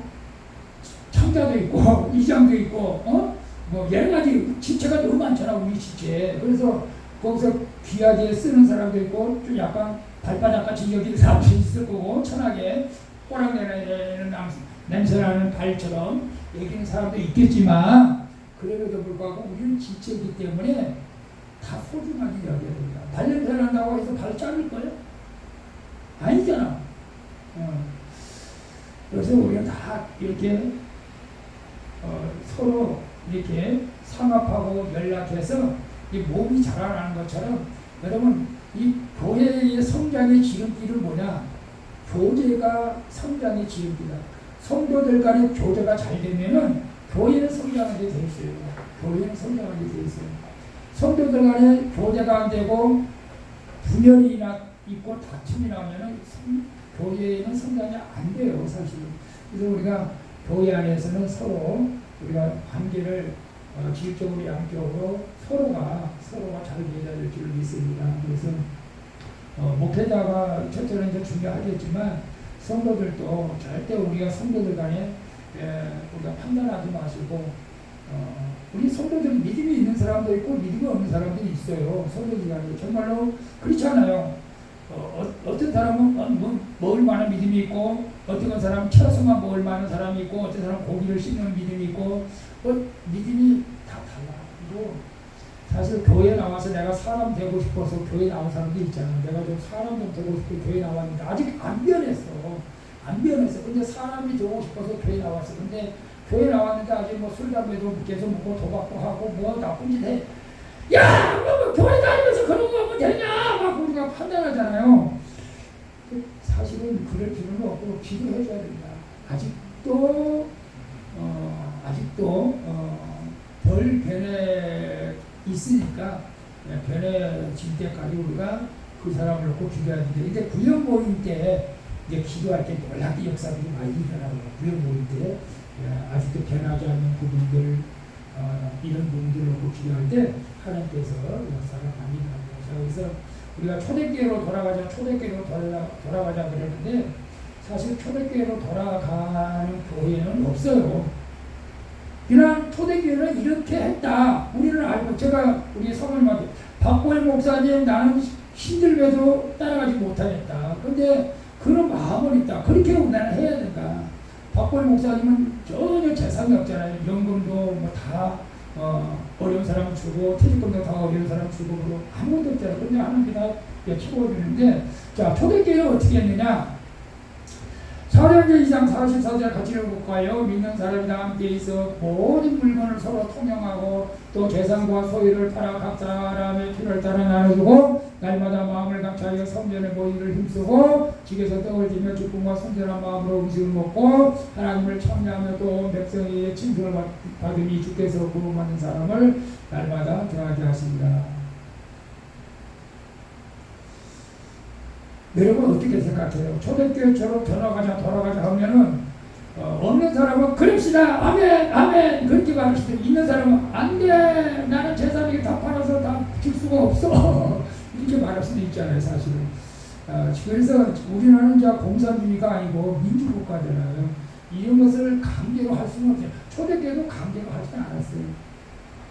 창자도 있고 이장도 있고 뭐 여러 가지 지체가 너무 많잖아. 우리 지체. 그래서 거기서 귀하게 쓰는 사람도 있고 좀 약간 발바닥같이 여기는 사람도 있을 거고 천하게 꼬랑내는 냄새나는 발처럼 여기는 사람도 있겠지만 그럼에도 불구하고 우리는 지체이기 때문에 다 소중하게 여겨야 됩니다. 발냄새 난다고 해서 발 자를 거예요? 아니잖아. 그래서 우리가 다 이렇게 서로 이렇게 상합하고 연락해서 이 몸이 자라나는 것처럼 여러분 이 교회의 성장의 지름길은 뭐냐? 교제가 성장의 지름길이다. 성도들 간의 교제가 잘 되면은 교회는 성장하게 돼 있어요. 교회는 성장하게 돼 있어요. 성도들 간의 교제가 안 되고 분열이 있고 다툼이 나면은 교회에는 성장이 안 돼요, 사실. 그래서 우리가 교회 안에서는 서로 우리가 관계를 지식적으로 양적으로 서로가 잘 맺어야 될 줄 믿습니다. 그래서 목회자가 첫째는 이제 중요하겠지만 성도들도 절대 우리가 성도들 간에 우리가 판단하지 마시고 우리 성도들은 믿음이 있는 사람도 있고 믿음이 없는 사람도 있어요. 성도들 간에 정말로 그렇지 않아요. 어떤 사람은 먹을 만한 믿음이 있고 어떤 사람은 채소만 먹을 만한 사람이 있고 어떤 사람은 고기를 씹는 믿음이 있고 믿음이 다 달라. 그리고 사실 교회에 나와서 내가 사람 되고 싶어서 교회 나온 사람도 있잖아. 내가 좀 사람 좀 되고 싶어 교회 나왔는데 아직 안 변했어. 근데 사람이 되고 싶어서 교회 나왔어. 근데 교회 나왔는데 아직 뭐 술, 담배도 계속 먹고 도박도 하고 뭐 나쁜 짓 해. 야! 뭐 교회 다니면서 그런 거 하면 되냐! 막 우리가 판단하잖아요. 사실은 그럴 필요는 없고 기도해줘야 됩니다. 아직도 덜 변해 있으니까 변해질 때까지 우리가 그 사람을 놓고 기도해야 되는데 근데 구역 모임 때 이제 기도할 때 놀랍게 역사들이 많이 일어나고요. 구역 모임 때 아직도 변하지 않는 부분들 이런 부분들을 놓고 기도할 때 하나님께서 역사가 많이 일어납니다. 그래서 우리가 초대교회로 돌아가자 그랬는데 사실 초대교회로 돌아가는 교회는 없어요. 그냥 초대교회는 이렇게 했다. 우리는 알고 제가 우리 사모님한테 박보일 목사님 나는 힘들게도 따라가지 못하겠다. 근데 그런 마음은 있다. 그렇게 나는 해야 된다. 박보일 목사님은 전혀 재산이 없잖아요. 연금도 뭐 다 어려운 사람 주고 퇴직금도 다 어려운 사람 주고 아무것도 없잖아요. 근데 하나님이 다 키워주는데 자 초대교회는 어떻게 했느냐? 사도행전 2장 44절 같이 읽어볼까요? 믿는 사람이 다 함께 있어 모든 물건을 서로 통용하고 또 재산과 소유를 팔아 각 사람의 필요를 따라 나눠주고 날마다 마음을 감추하여 성전에 모이기를 힘쓰고 집에서 떡을 지며 기쁨과 순전한 마음으로 음식을 먹고 하나님을 찬양하며 또 백성에게 칭송을 받으니 주께서 부름받는 사람을 날마다 대하게 하십니다. 여러분 어떻게 생각해요? 초대교회처럼 돌아가자 하면은 없는 사람은 그럽시다 아멘 아멘 그렇게 말하시죠. 있는 사람은 안돼 나는 재산이 다 팔아서 다 줄 수가 없어 이렇게 말할 수도 있잖아요 사실은. 그래서 우리나라는 이제 공산주의가 아니고 민주국가잖아요. 이런 것을 강제로 할 수는 없어요. 초대교회도 강제로 하지 않았어요.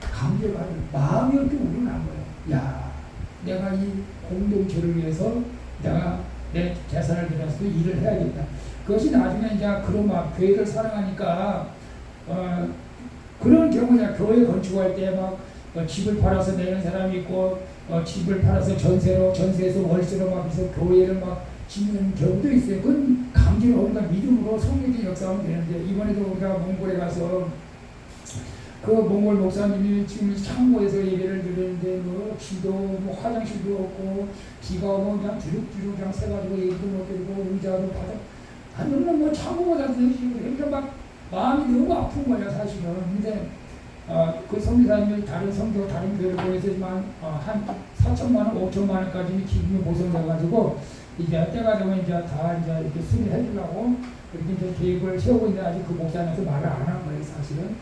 강제로 하는 마음이 이렇게 우러난 거예요. 야 내가 이 공동체를 위해서 내가 내 재산을 들여서 일을 해야겠다. 그것이 나중에 이제 그런 막 교회를 사랑하니까 그런 경우냐 교회 건축할 때 막 집을 팔아서 내는 사람이 있고 집을 팔아서 전세에서 월세로 막 해서 교회를 막 짓는 경우도 있어요. 그건 강제로 우리가 믿음으로 성령의 역사하면 되는데 이번에도 우리가 몽골에 가서 그 몽골 목사님이 지금 창고에서 예배를 드리는데 뭐 기도 뭐 화장실도 없고 비가 오면 그냥 주룩주룩 그냥 새가지고 예배도 못 드리고 의자도 바닥 아니면 뭐 창고보다 드시고 그러니까 막 마음이 너무 아픈 거야 사실은. 근데 그 성교사님이 다른 성교 다른 교회를 보내서지만 한 4천만 원, 5천만 원까지는 기금이 보존돼가지고 이제 때가 되면 이제 다 이제 이렇게 수리해 주려고 이렇게 이제 계획을 세우고 있는데 아직 그 목사님한테 말을 안 한 거예요 사실은.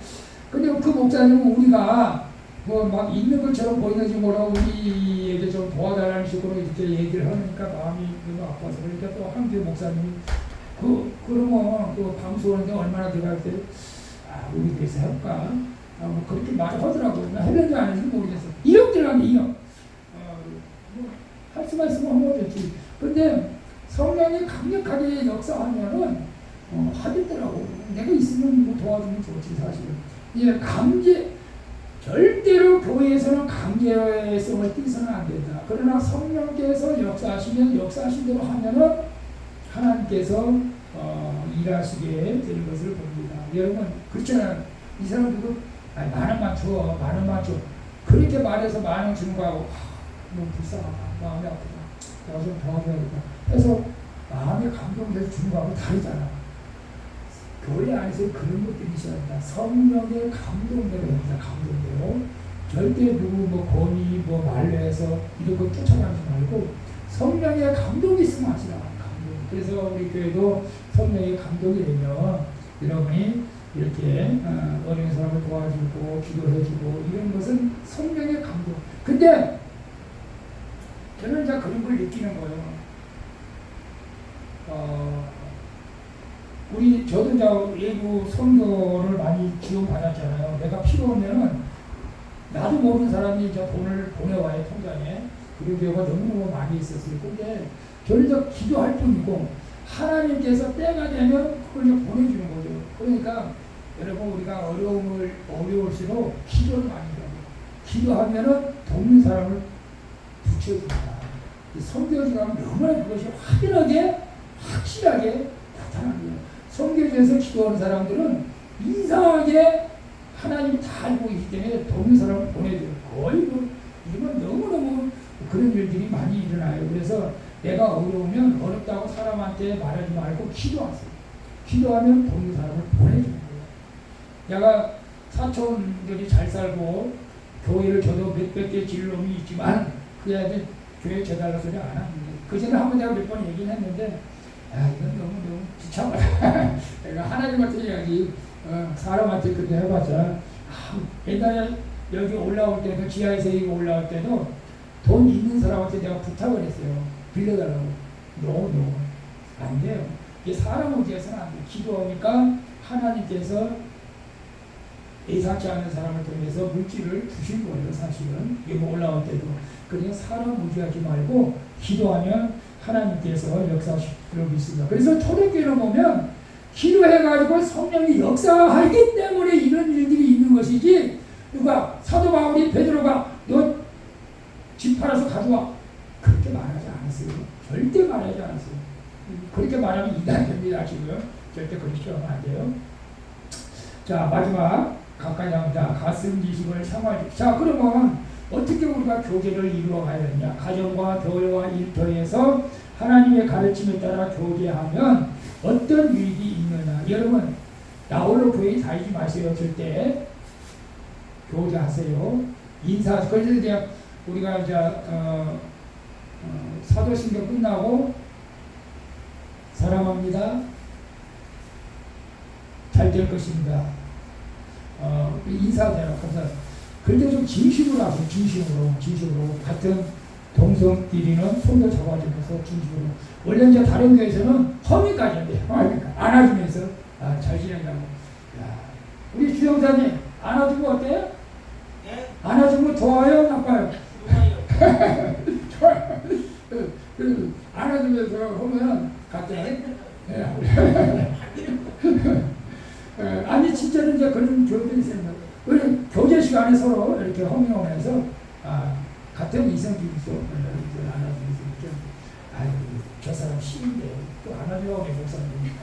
근데 그 목사님은 우리가 뭐 막 있는 것처럼 보이는지 몰라 우리에게 좀 도와달라는 식으로 이렇게 얘기를 하니까 마음이 너무 아파서 그러니까 또 한 교회 목사님이 그러면 그 방송하는데 얼마나 들어갈 때 우리 교회에서 할까? 뭐 그렇게 말을 하더라고요. 했는지 안 했는지 모르겠어. 1억 들어간 게 2억. 뭐 할 수만 있으면 하면 되지. 근데 성령이 강력하게 역사하면은 하겠더라고. 내가 있으면 뭐 도와주면 좋지 사실은. 예, 절대로 교회에서는 강제성을 띠서는 안 된다. 그러나 성령께서 역사하시면 역사하신 대로 하면은 하나님께서 일하시게 되는 것을 봅니다. 여러분 그렇잖아요. 이 사람들도 만 원만 줘. 그렇게 말해서 만 원 주는 거하고 너무 불쌍하다. 마음이 아프다. 내가 좀 도와줘야겠다. 해서 마음이 감동돼서 주는 거하고 다르잖아. 교회 안에서 그런 것들이 있어야 한다. 성령의 감동대로 합니다. 감동대로. 절대 누구 뭐 권위 뭐 말로 해서 이런 거 쫓아가지 말고 성령의 감동이 있으면 하시라. 감동. 그래서 우리 교회도 성령의 감동이 되면 여러분이 이렇게 어려운 사람을 도와주고 기도해주고 이런 것은 성령의 감동. 근데 저는 이제 그런 걸 느끼는 거예요. 저도 이제 외부 선교를 많이 지원받았잖아요. 내가 필요하면은 나도 모르는 사람이 이제 돈을 보내와요 통장에. 그런 경우가 너무너무 많이 있었어요. 근데 저는 이제 기도할 뿐이고 하나님께서 때가 되면 그걸 이제 보내주는 거죠. 그러니까 여러분 우리가 어려울수록 기도를 많이 해요. 기도하면은 돕는 사람을 붙여줍니다. 선교지가 너무나 그것이 확실하게 나타납니다. 선교지에서 기도하는 사람들은 이상하게 하나님이 다 알고 있기 때문에 돕는 사람을 보내줘요. 거의 이건 너무너무 그런 일들이 많이 일어나요. 그래서 내가 어려우면 어렵다고 사람한테 말하지 말고 기도하세요. 기도하면 돕는 사람을 보내주는 거예요. 내가 사촌들이 잘 살고 교회를 저도 몇백 개 지을 놈이 있지만 그 애들 교회 재달라 소리 안 합니다. 그 전에 한번 내가 몇 번 얘기는 했는데 이건 너무 귀찮아. 내가 하나님한테 이야기 사람한테 그렇게 해봤자 옛날에 여기 올라올 때도 지하에서 이거 올라올 때도 돈 있는 사람한테 내가 부탁을 했어요. 빌려달라고. No. 안 돼요. 이게 사람 의지해서는 안 돼요. 기도하니까 하나님께서 예상치 않은 사람을 통해서 물질을 주신 거예요. 사실은 이거 올라올 때도. 그러니까 사람 의지하지 말고 기도하면 하나님께서 역사하실 줄 믿습니다. 그래서 초대교회를 보면 기도해가지고 성령이 역사하기 때문에 이런 일들이 있는 것이지 누가 사도 바울이 베드로가 너 집 팔아서 가져와 그렇게 말하지 않았어요. 절대 말하지 않았어요. 그렇게 말하면 이단됩니다. 지금 절대 그렇게 하면 안 돼요. 자 마지막 가까이 합니다. 가슴 지식을 생활. 자 그러면 어떻게 우리가 교제를 이루어가야 되느냐. 가정과 교회와 일터에서 하나님의 가르침에 따라 교제하면 어떤 유익이 있느냐. 여러분 나홀로 교회 다니지 마세요. 절대 교제하세요. 인사. 그래서 이제 우리가 이제 사도신경 끝나고 사랑합니다. 잘 될 것입니다. 인사하잖아요. 그래서 그때 좀 진심으로 하세요. 진심으로 같은 동성끼리는 손도 잡아주면서 진심으로. 원래 이제 다른 교회에서는 허미까지 한대요. 안아주면서 잘 지낸다고. 야, 우리 주영사님 안아주면 어때요? 네? 안아주면 좋아요? 나빠요? 좋아요. 그래서 안아주면서 하면 갑자기 아니 진짜로 이제 그런 교회들이 있습니다. 우리 교제 시간에 서로 이렇게 허밍하면서 같은 이성끼리도 안아주면서 이렇게 저 사람 신인데 또 안아주려고 목사님이니까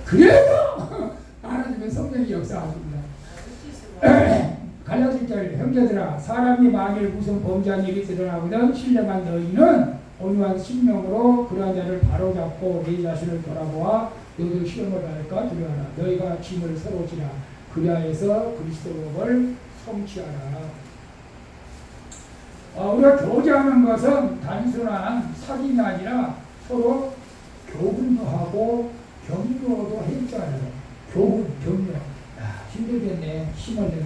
그래도 안아주면 성령이 역사하십니다. 갈라디아 1절 형제들아 사람이 만일 무슨 범죄한 일이 드러나거든 신뢰만 너희는 온유한 심령으로 그러한 자를 바로잡고 네 자신을 돌아보아 너희도 시험을 받을까 두려워하라. 너희가 짐을 서로 지라. 그리하여서 그리스도를 성취하라. 우리가 교제하는 것은 단순한 사귐이 아니라 서로 교훈도 하고 격려도 해줄 줄 알아요. 교훈, 격려. 힘들겠네. 힘을 내가.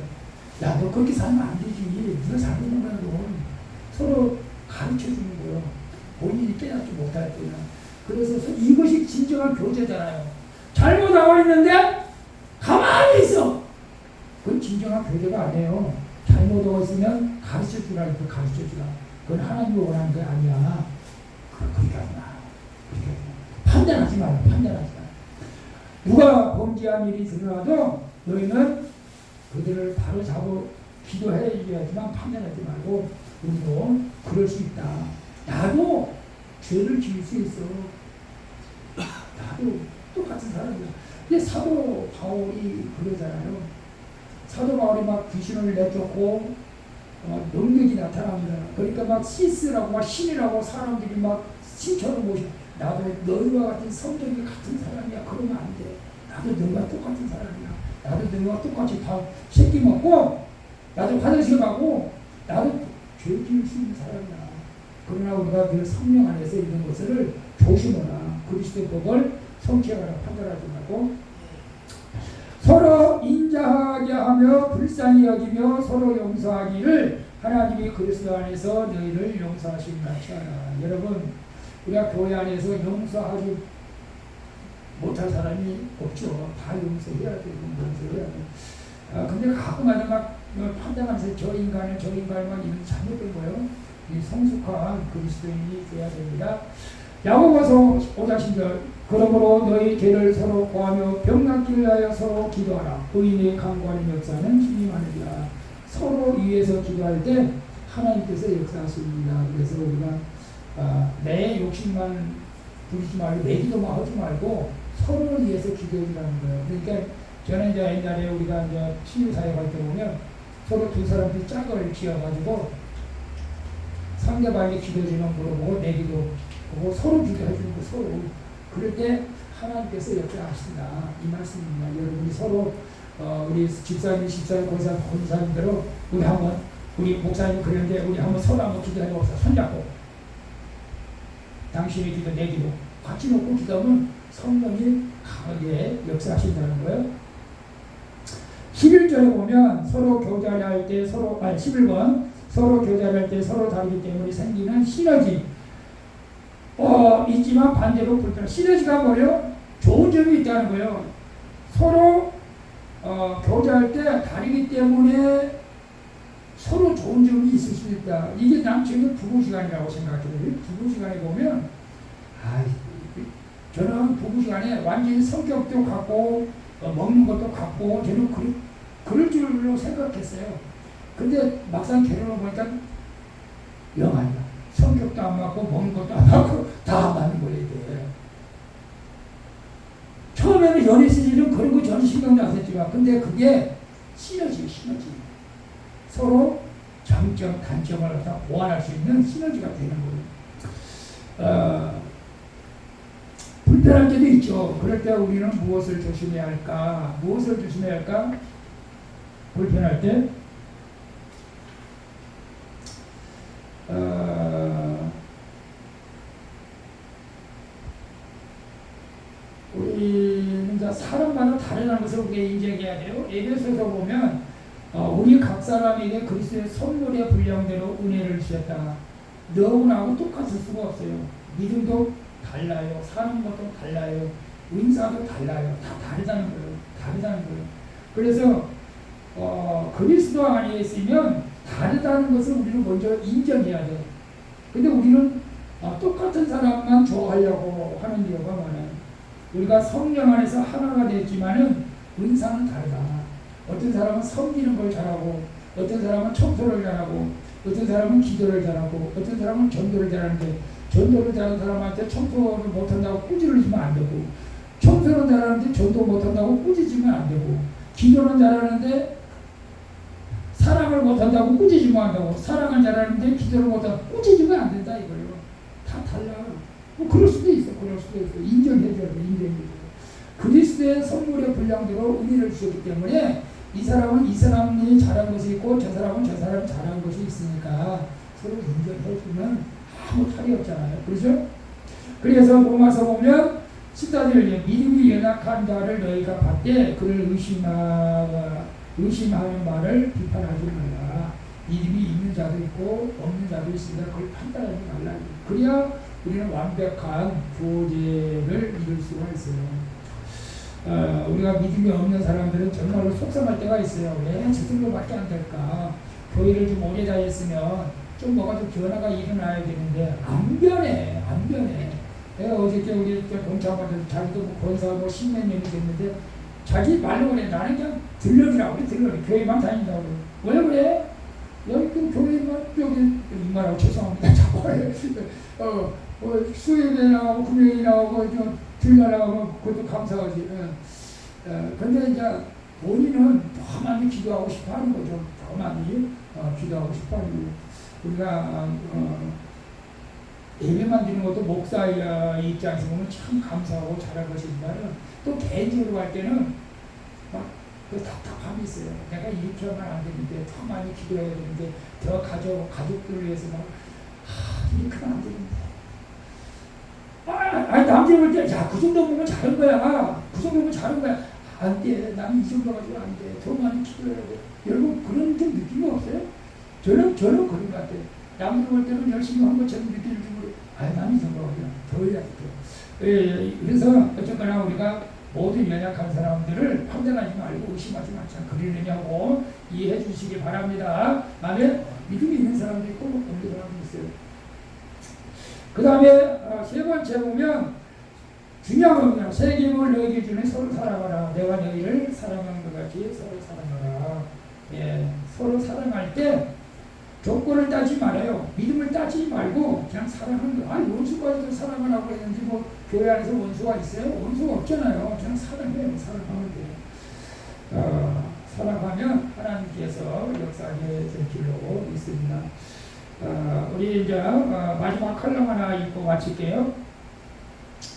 야, 너 그렇게 살면 안 되지. 네가 잘못한 거야, 너. 서로 가르쳐주는 거예요. 본인이 깨닫지 못할 때는. 그래서 이것이 진정한 교제잖아요. 잘못하고 있는데 가만히 있어. 그건 진정한 교제가 아니에요. 잘못하고 있으면 가르쳐주라. 가르쳐주라. 그건 하나님이 원하는 게 아니야. 그렇게 하지 마. 판단하지 마. 누가 범죄한 일이 드러나도 너희는 그들을 바로 잡아 기도해야지만 판단하지 말고 우리도 그럴 수 있다. 나도 죄를 지을 수 있어. 나도 똑같은 사람이야. 근데 사도 바울이 그러잖아요. 사도 바울이 막 귀신을 내쫓고 능력이 나타납니다. 그러니까 막 시스라고 막 신이라고 사람들이 막 신처럼 모셔. 나도 너희와 같은 성격이 같은 사람이야. 그러면 안 돼. 나도 너희와 똑같은 사람이야. 나도 너희와 똑같이 다 새끼 먹고 나도 화장실 가고 나도 죄 지을 수 있는 사람이야. 그러나 우리가 그 성령 안에서 있는 것을 조심하라. 그리스도의 복을 성취하라. 판단하지 말고 서로 인자하게 하며 불쌍히 여기며 서로 용서하기를 하나님이 그리스도 안에서 너희를 용서하신 같이 하라. 여러분 우리가 교회 안에서 용서하지 못할 사람이 없죠. 다 용서해야 되고 용서해야 돼. 근데 가끔가다 막 판단하면서 저 인간만 이런 잘못된 거예요. 이 성숙한 그리스도인이 되어야 됩니다. 야고보서 5장 그러므로 너희 죄를 서로 고하며 병 낫기를 위하여 서로 기도하라. 의인의 강구하는 역사는 주님 하느니라. 서로 위해서 기도할 때 하나님께서 역사하십니다. 그래서 우리가 내 욕심만 부리지 말고 내 기도만 하지 말고 서로를 위해서 기도해 주라는 거예요. 그러니까 저는 이제 옛날에 우리가 이제 치유사회 갈 때 보면 서로 두 사람들이 짝을 지어가지고 상대방의 기도 제목 물어보고 내 기도 보고 서로 기도해 주는 거 서로. 그럴 때 하나님께서 역사하신다. 이 말씀입니다. 여러분이 서로 우리 집사님, 권사님들은 우리 목사님 그런데 우리 한번 서로 한번 기도해 봅시다. 손잡고 당신의 기도 내 기도 같이 놓고 기도하면 성령이 강하게 역사하신다는 거예요. 11절에 보면 서로 교제를 할 때 11번 서로 교제를 할 때 서로 다르기 때문에 생기는 시너지 있지만 반대로 불편. 시너지가 뭐예요? 좋은 점이 있다는 거예요. 서로 교제할 때 다르기 때문에 서로 좋은 점이 있을 수 있다. 이게 남친은 부부 시간이라고 생각해요. 부부 시간에 보면 저는 부부 시간에 완전히 성격도 같고 먹는 것도 같고 저는 그럴 줄로 생각했어요. 근데 막상 결혼을 보니까 영 아니야. 성격도 안 맞고 먹는 것도 안 맞고 다 안 맞는 거예요. 처음에는 연애 시절은 그런 거 전혀 신경도 안 썼지만 근데 그게 시너지. 서로 잘 장점, 단점을 갖다 보완할 수 있는 시너지가 되는 거예요. 불편할 때도 있죠. 그럴 때 우리는 무엇을 조심해야 할까? 무엇을 조심해야 할까? 불편할 때 우리는 이제 사람마다 다르다는 것을 우리가 인정해야 돼요. 에베소서 보면 우리 각 사람에게 그리스도의 선물의 분량대로 은혜를 주셨다. 너하고 나하고 똑같을 수가 없어요. 믿음도 달라요. 사는 것도 달라요. 은사도 달라요. 다 다르다는 거예요. 다르다는 거예요. 그래서 그리스도 안에 있으면 다르다는 것을 우리는 먼저 인정해야 돼요. 근데 우리는 똑같은 사람만 좋아하려고 하는 경우가 많아요. 우리가 성령 안에서 하나가 됐지만은 은사는 다르다. 어떤 사람은 섬기는 걸 잘하고, 어떤 사람은 청소를 잘하고, 어떤 사람은 기도를 잘하고, 어떤 사람은 전도를 잘하는데, 전도를 잘하는 사람한테 청소를 못한다고 꾸짖으면 안 되고, 청소는 잘하는데 전도 못한다고 꾸짖으면 안 되고, 기도는 잘하는데 사랑을 못한다고 꾸짖으면 안 되고, 사랑을 잘하는데 기도를 못한다고 꾸짖으면 안 된다 이거예요. 다 달라. 뭐 그럴 수도 있어. 그럴 수도 있어. 인정해줘야 돼. 인정해줘야 돼. 그리스도의 선물의 분량대로 은혜를 주셨기 때문에 이 사람은 이 사람이 잘한 것이 있고 저 사람은 저 사람이 잘한 것이 있으니까 서로 인정해주면 아무 탈이 없잖아요. 그렇죠? 그래서 로마서 보면 14절에 믿음이 연약한 자를 너희가 봤되 그를 의심하는 말을 비판하지 말라. 믿음이 있는 자도 있고 없는 자도 있으니까 그걸 판단하지 말라. 그래야 우리는 완벽한 교제를 이룰 수가 있어요. 우리가 믿음이 없는 사람들은 정말로 속상할 때가 있어요. 왜 저 정도밖에 안 될까? 교회를 좀 오래 다녔으면 좀 뭐가 좀 변화가 일어나야 되는데 안 변해. 내가 어저께 우리 동창분들 자기도 권사하고 10몇 년이 됐는데 자기 말로 그래. 나는 그냥 들러리라고 그래. 들러리. 교회만 다닌다고. 왜 그래? 여기 그 교회만 여기 말하고 죄송합니다. 자꾸 수요일에 나가고 금요일에 나가고 좀 주일날 나가면 그것도 감사하지. 근데 이제 본인은 더 많이 기도하고 싶어 하는 거죠. 더 많이 기도하고 싶어 하는 거예요. 우리가 예배만 드리는 것도 목사의 입장에서 보면 참 감사하고 잘한 것이지만 또 개인적으로 할 때는 막 그 답답함이 있어요. 내가 이렇게 하면 안 되는데 더 많이 기도해야 되는데 더 가족들을 위해서 막 이렇게 하면 안 되는데 아니 남들 볼 때 야 그 정도 보면 잘한 거야. 그 정도 보면 잘한 거야. 안 돼. 나는 이 정도 가지고 안 돼. 더 많이 기도해야 돼. 여러분 그런 좀 느낌이 없어요? 저는 그런 것 같아요. 남들 볼 때는 열심히 한 것처럼 느끼는지 모르고 나는 이 정도 그냥 더 해야 돼. 그래서 어쨌거나 우리가 모든 연약한 사람들을 판단하지 말고 의심하지 말자. 그러느냐고 이해해 주시기 바랍니다. 다음에 믿음이 있는 사람도 있고 없는 사람도 있어요. 그 다음에 세 번째 보면 중요한 겁니다. 세겜을 너에게 주는 서로 사랑하라. 내가 너희를 사랑한 것 같이 서로 사랑하라. 서로 사랑할 때 조건을 따지 말아요. 믿음을 따지지 말고 그냥 사랑하는 거. 아니 원수까지도 사랑을 하고 했는데 뭐 교회 안에서 원수가 있어요? 원수가 없잖아요. 그냥 사랑해요. 사랑하면 돼요. 사랑하면 하나님께서 역사하게 될 길로 있습니다. 우리 이제 마지막 칼럼 하나 읽고 마칠게요.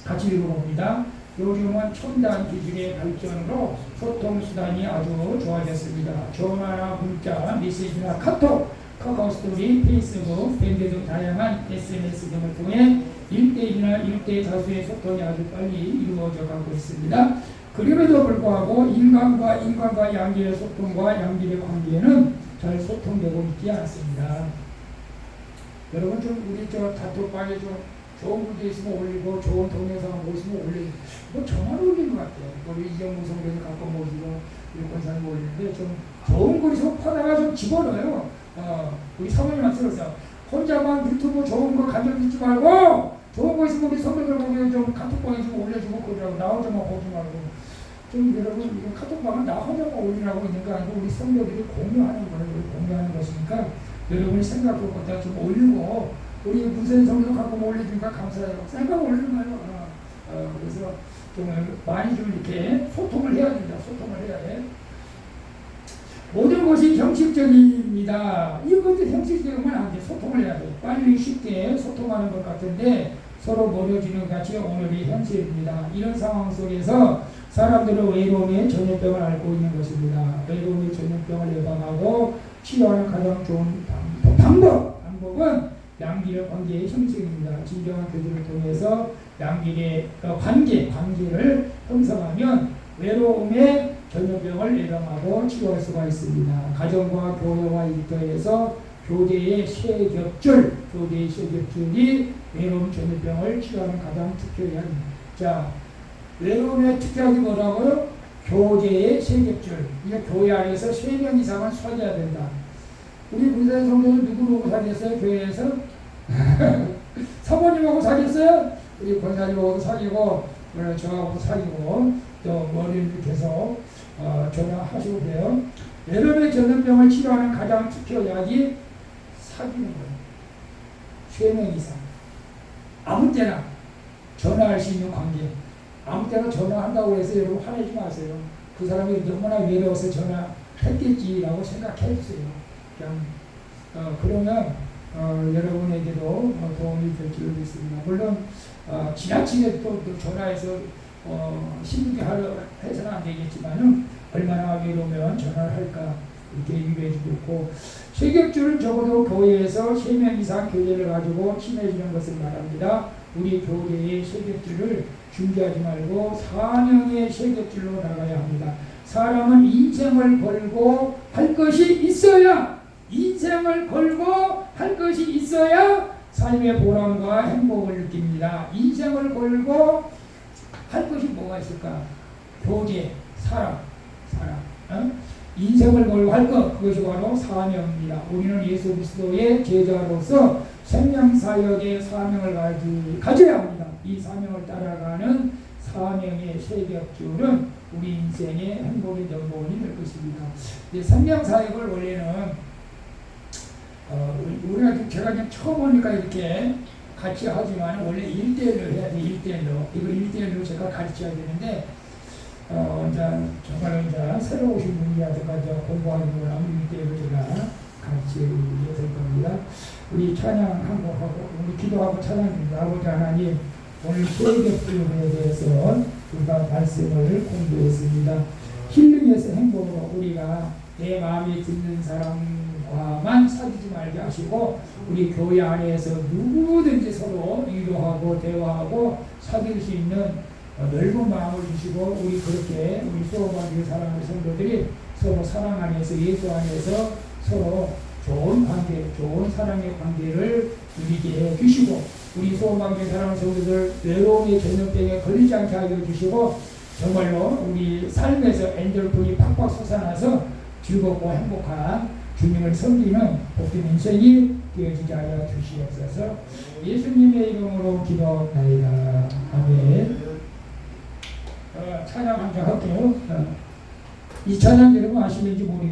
같이 읽어봅니다. 요즘은 첨단 기술의 발전으로 소통 수단이 아주 좋아졌습니다. 전화나 문자, 메시지나 카톡, 카카오스토리, 페이스북, 밴드 등 다양한 SNS 등을 통해 1대1이나 1대 다수의 소통이 아주 빨리 이루어져 가고 있습니다. 그럼에도 불구하고 인간과 양질의 소통과 양질의 관계는 잘 소통되고 있지 않습니다. 여러분 좀 우리 단톡방에 좀 좋은 글도 있으면 올리고 좋은 동영상 보시면 올리고 뭐 저만 올리는 것 같아요. 우리 이정무 성교님 갖고 모시고 우리 권사님 올리는데 좀 좋은 글 있으면 퍼다가 좀 집어넣어요. 우리 사모님한테 들었어요. 혼자만 유튜브 좋은 거 가져 듣지 말고 좋은 거 있으면 우리 선배들 보고 좀 카톡방에 좀 올려주고 그러라고. 나 혼자만 보지 말고 좀 여러분 이거 카톡방은 나 혼자만 올리라고 있는 거 아니고 우리 선배들이 공유하는 거예요. 공유하는 것이니까 여러분이 생각할 것보다 좀 올리고 우리 문세인 성도 갖고 올려주니까 감사해요. 생각 올리는 거예요. 그래서 좀 많이 좀 이렇게 소통을 해야 됩니다. 소통을 해야 돼. 모든 것이 형식적입니다. 이것도 형식적이면 안 돼. 소통을 해야 돼. 빨리 쉽게 소통하는 것 같은데 서로 멀어지는 같이 오늘이 현실입니다. 이런 상황 속에서 사람들은 외로움의 전염병을 앓고 있는 것입니다. 외로움의 전염병을 예방하고 치료하는 가장 좋은 방법은 양질의 관계의 형성입니다. 진정한 교제를 통해서 양질의 관계를 형성하면 외로움의 전염병을 예방하고 치료할 수가 있습니다. 가정과 교회와 일터에서 교제의 세 겹줄이 외로움 전염병을 치료하는 가장 특효약입니다. 자, 외로움의 특효약이 뭐라고요? 교제의 세 겹줄. 이게 교회 안에서 3명 이상은 사귀어야 된다. 우리 문세인 성도는 누구하고 사귀었어요? 교회에서? 사모님하고 사귀었어요? 우리 권사님하고도 사귀고 저하고도 사귀고 또 머리를 계속 전화하시고 그래요. 외로움의 전염병을 치료하는 가장 특효약이 사귀는 거예요. 3명 이상. 아무 때나 전화할 수 있는 관계. 아무 때나 전화한다고 해서 여러분 화내지 마세요. 그 사람이 너무나 외로워서 전화했겠지라고 생각해 주세요. 그냥 그러면 여러분에게도 도움이 될 줄 믿습니다. 물론 지나치게 또 전화해서 힘들게 해서는 안 되겠지만은 얼마나 외로우면 전화를 할까 이렇게 유의해 주고 있고, 세겹줄은 적어도 교회에서 3명 이상 교제를 가지고 친해지는 것을 말합니다. 우리 교회의 세겹줄을 준비하지 말고 4명의 세겹줄로 나가야 합니다. 사람은 인생을 걸고 할 것이 있어야 삶의 보람과 행복을 느낍니다. 인생을 걸고 할 것이 뭐가 있을까? 교제, 사랑. 인생을 걸고 할 것, 그것이 바로 사명입니다. 우리는 예수 그리스도의 제자로서 생명사역의 사명을 가져야 합니다. 이 사명을 따라가는 사명의 세겹줄은 우리 인생의 행복의 넘버원이 될 것입니다. 생명사역을 원래는 우리가 제가 그냥 처음 오니까 이렇게 같이 하지만 원래 1대1로 해야 돼. 1대1로. 이거 1대1로 제가 가르쳐야 되는데 이제 정말 이제 새로 오신 분이라든가 공부하는 분하면 1대1로 제가 가르치게 될 겁니다. 우리 찬양 한곡 하고 우리 기도하고 찬양입니다. 아버지 하나님, 오늘 세계불에 대해서 우리가 말씀을 공부했습니다. 힐링에서 행복으로 우리가 내 마음에 듣는 사람과만 사귀지 말게 하시고 우리 교회 안에서 누구든지 서로 위로하고 대화하고 사귈 수 있는 넓은 마음을 주시고 우리 그렇게 우리 수호받기 사랑하는 성도들이 서로 사랑 안에서 예수 안에서 서로 좋은 관계, 좋은 사랑의 관계를 누리게 해주시고 우리 수호받기 사랑하는 성도들 외로움의 전염병에 걸리지 않게 하여 주시고 정말로 우리 삶에서 엔돌핀이 팍팍 솟아나서 즐겁고 행복한 주님을 섬기는 복된 인생이 되어지게 하여 주시옵소서. 예수님의 이름으로 기도하옵나이다. 아멘. 찬양 한 장 할게요. 이 찬양 여러분 아시는지 모르겠어요.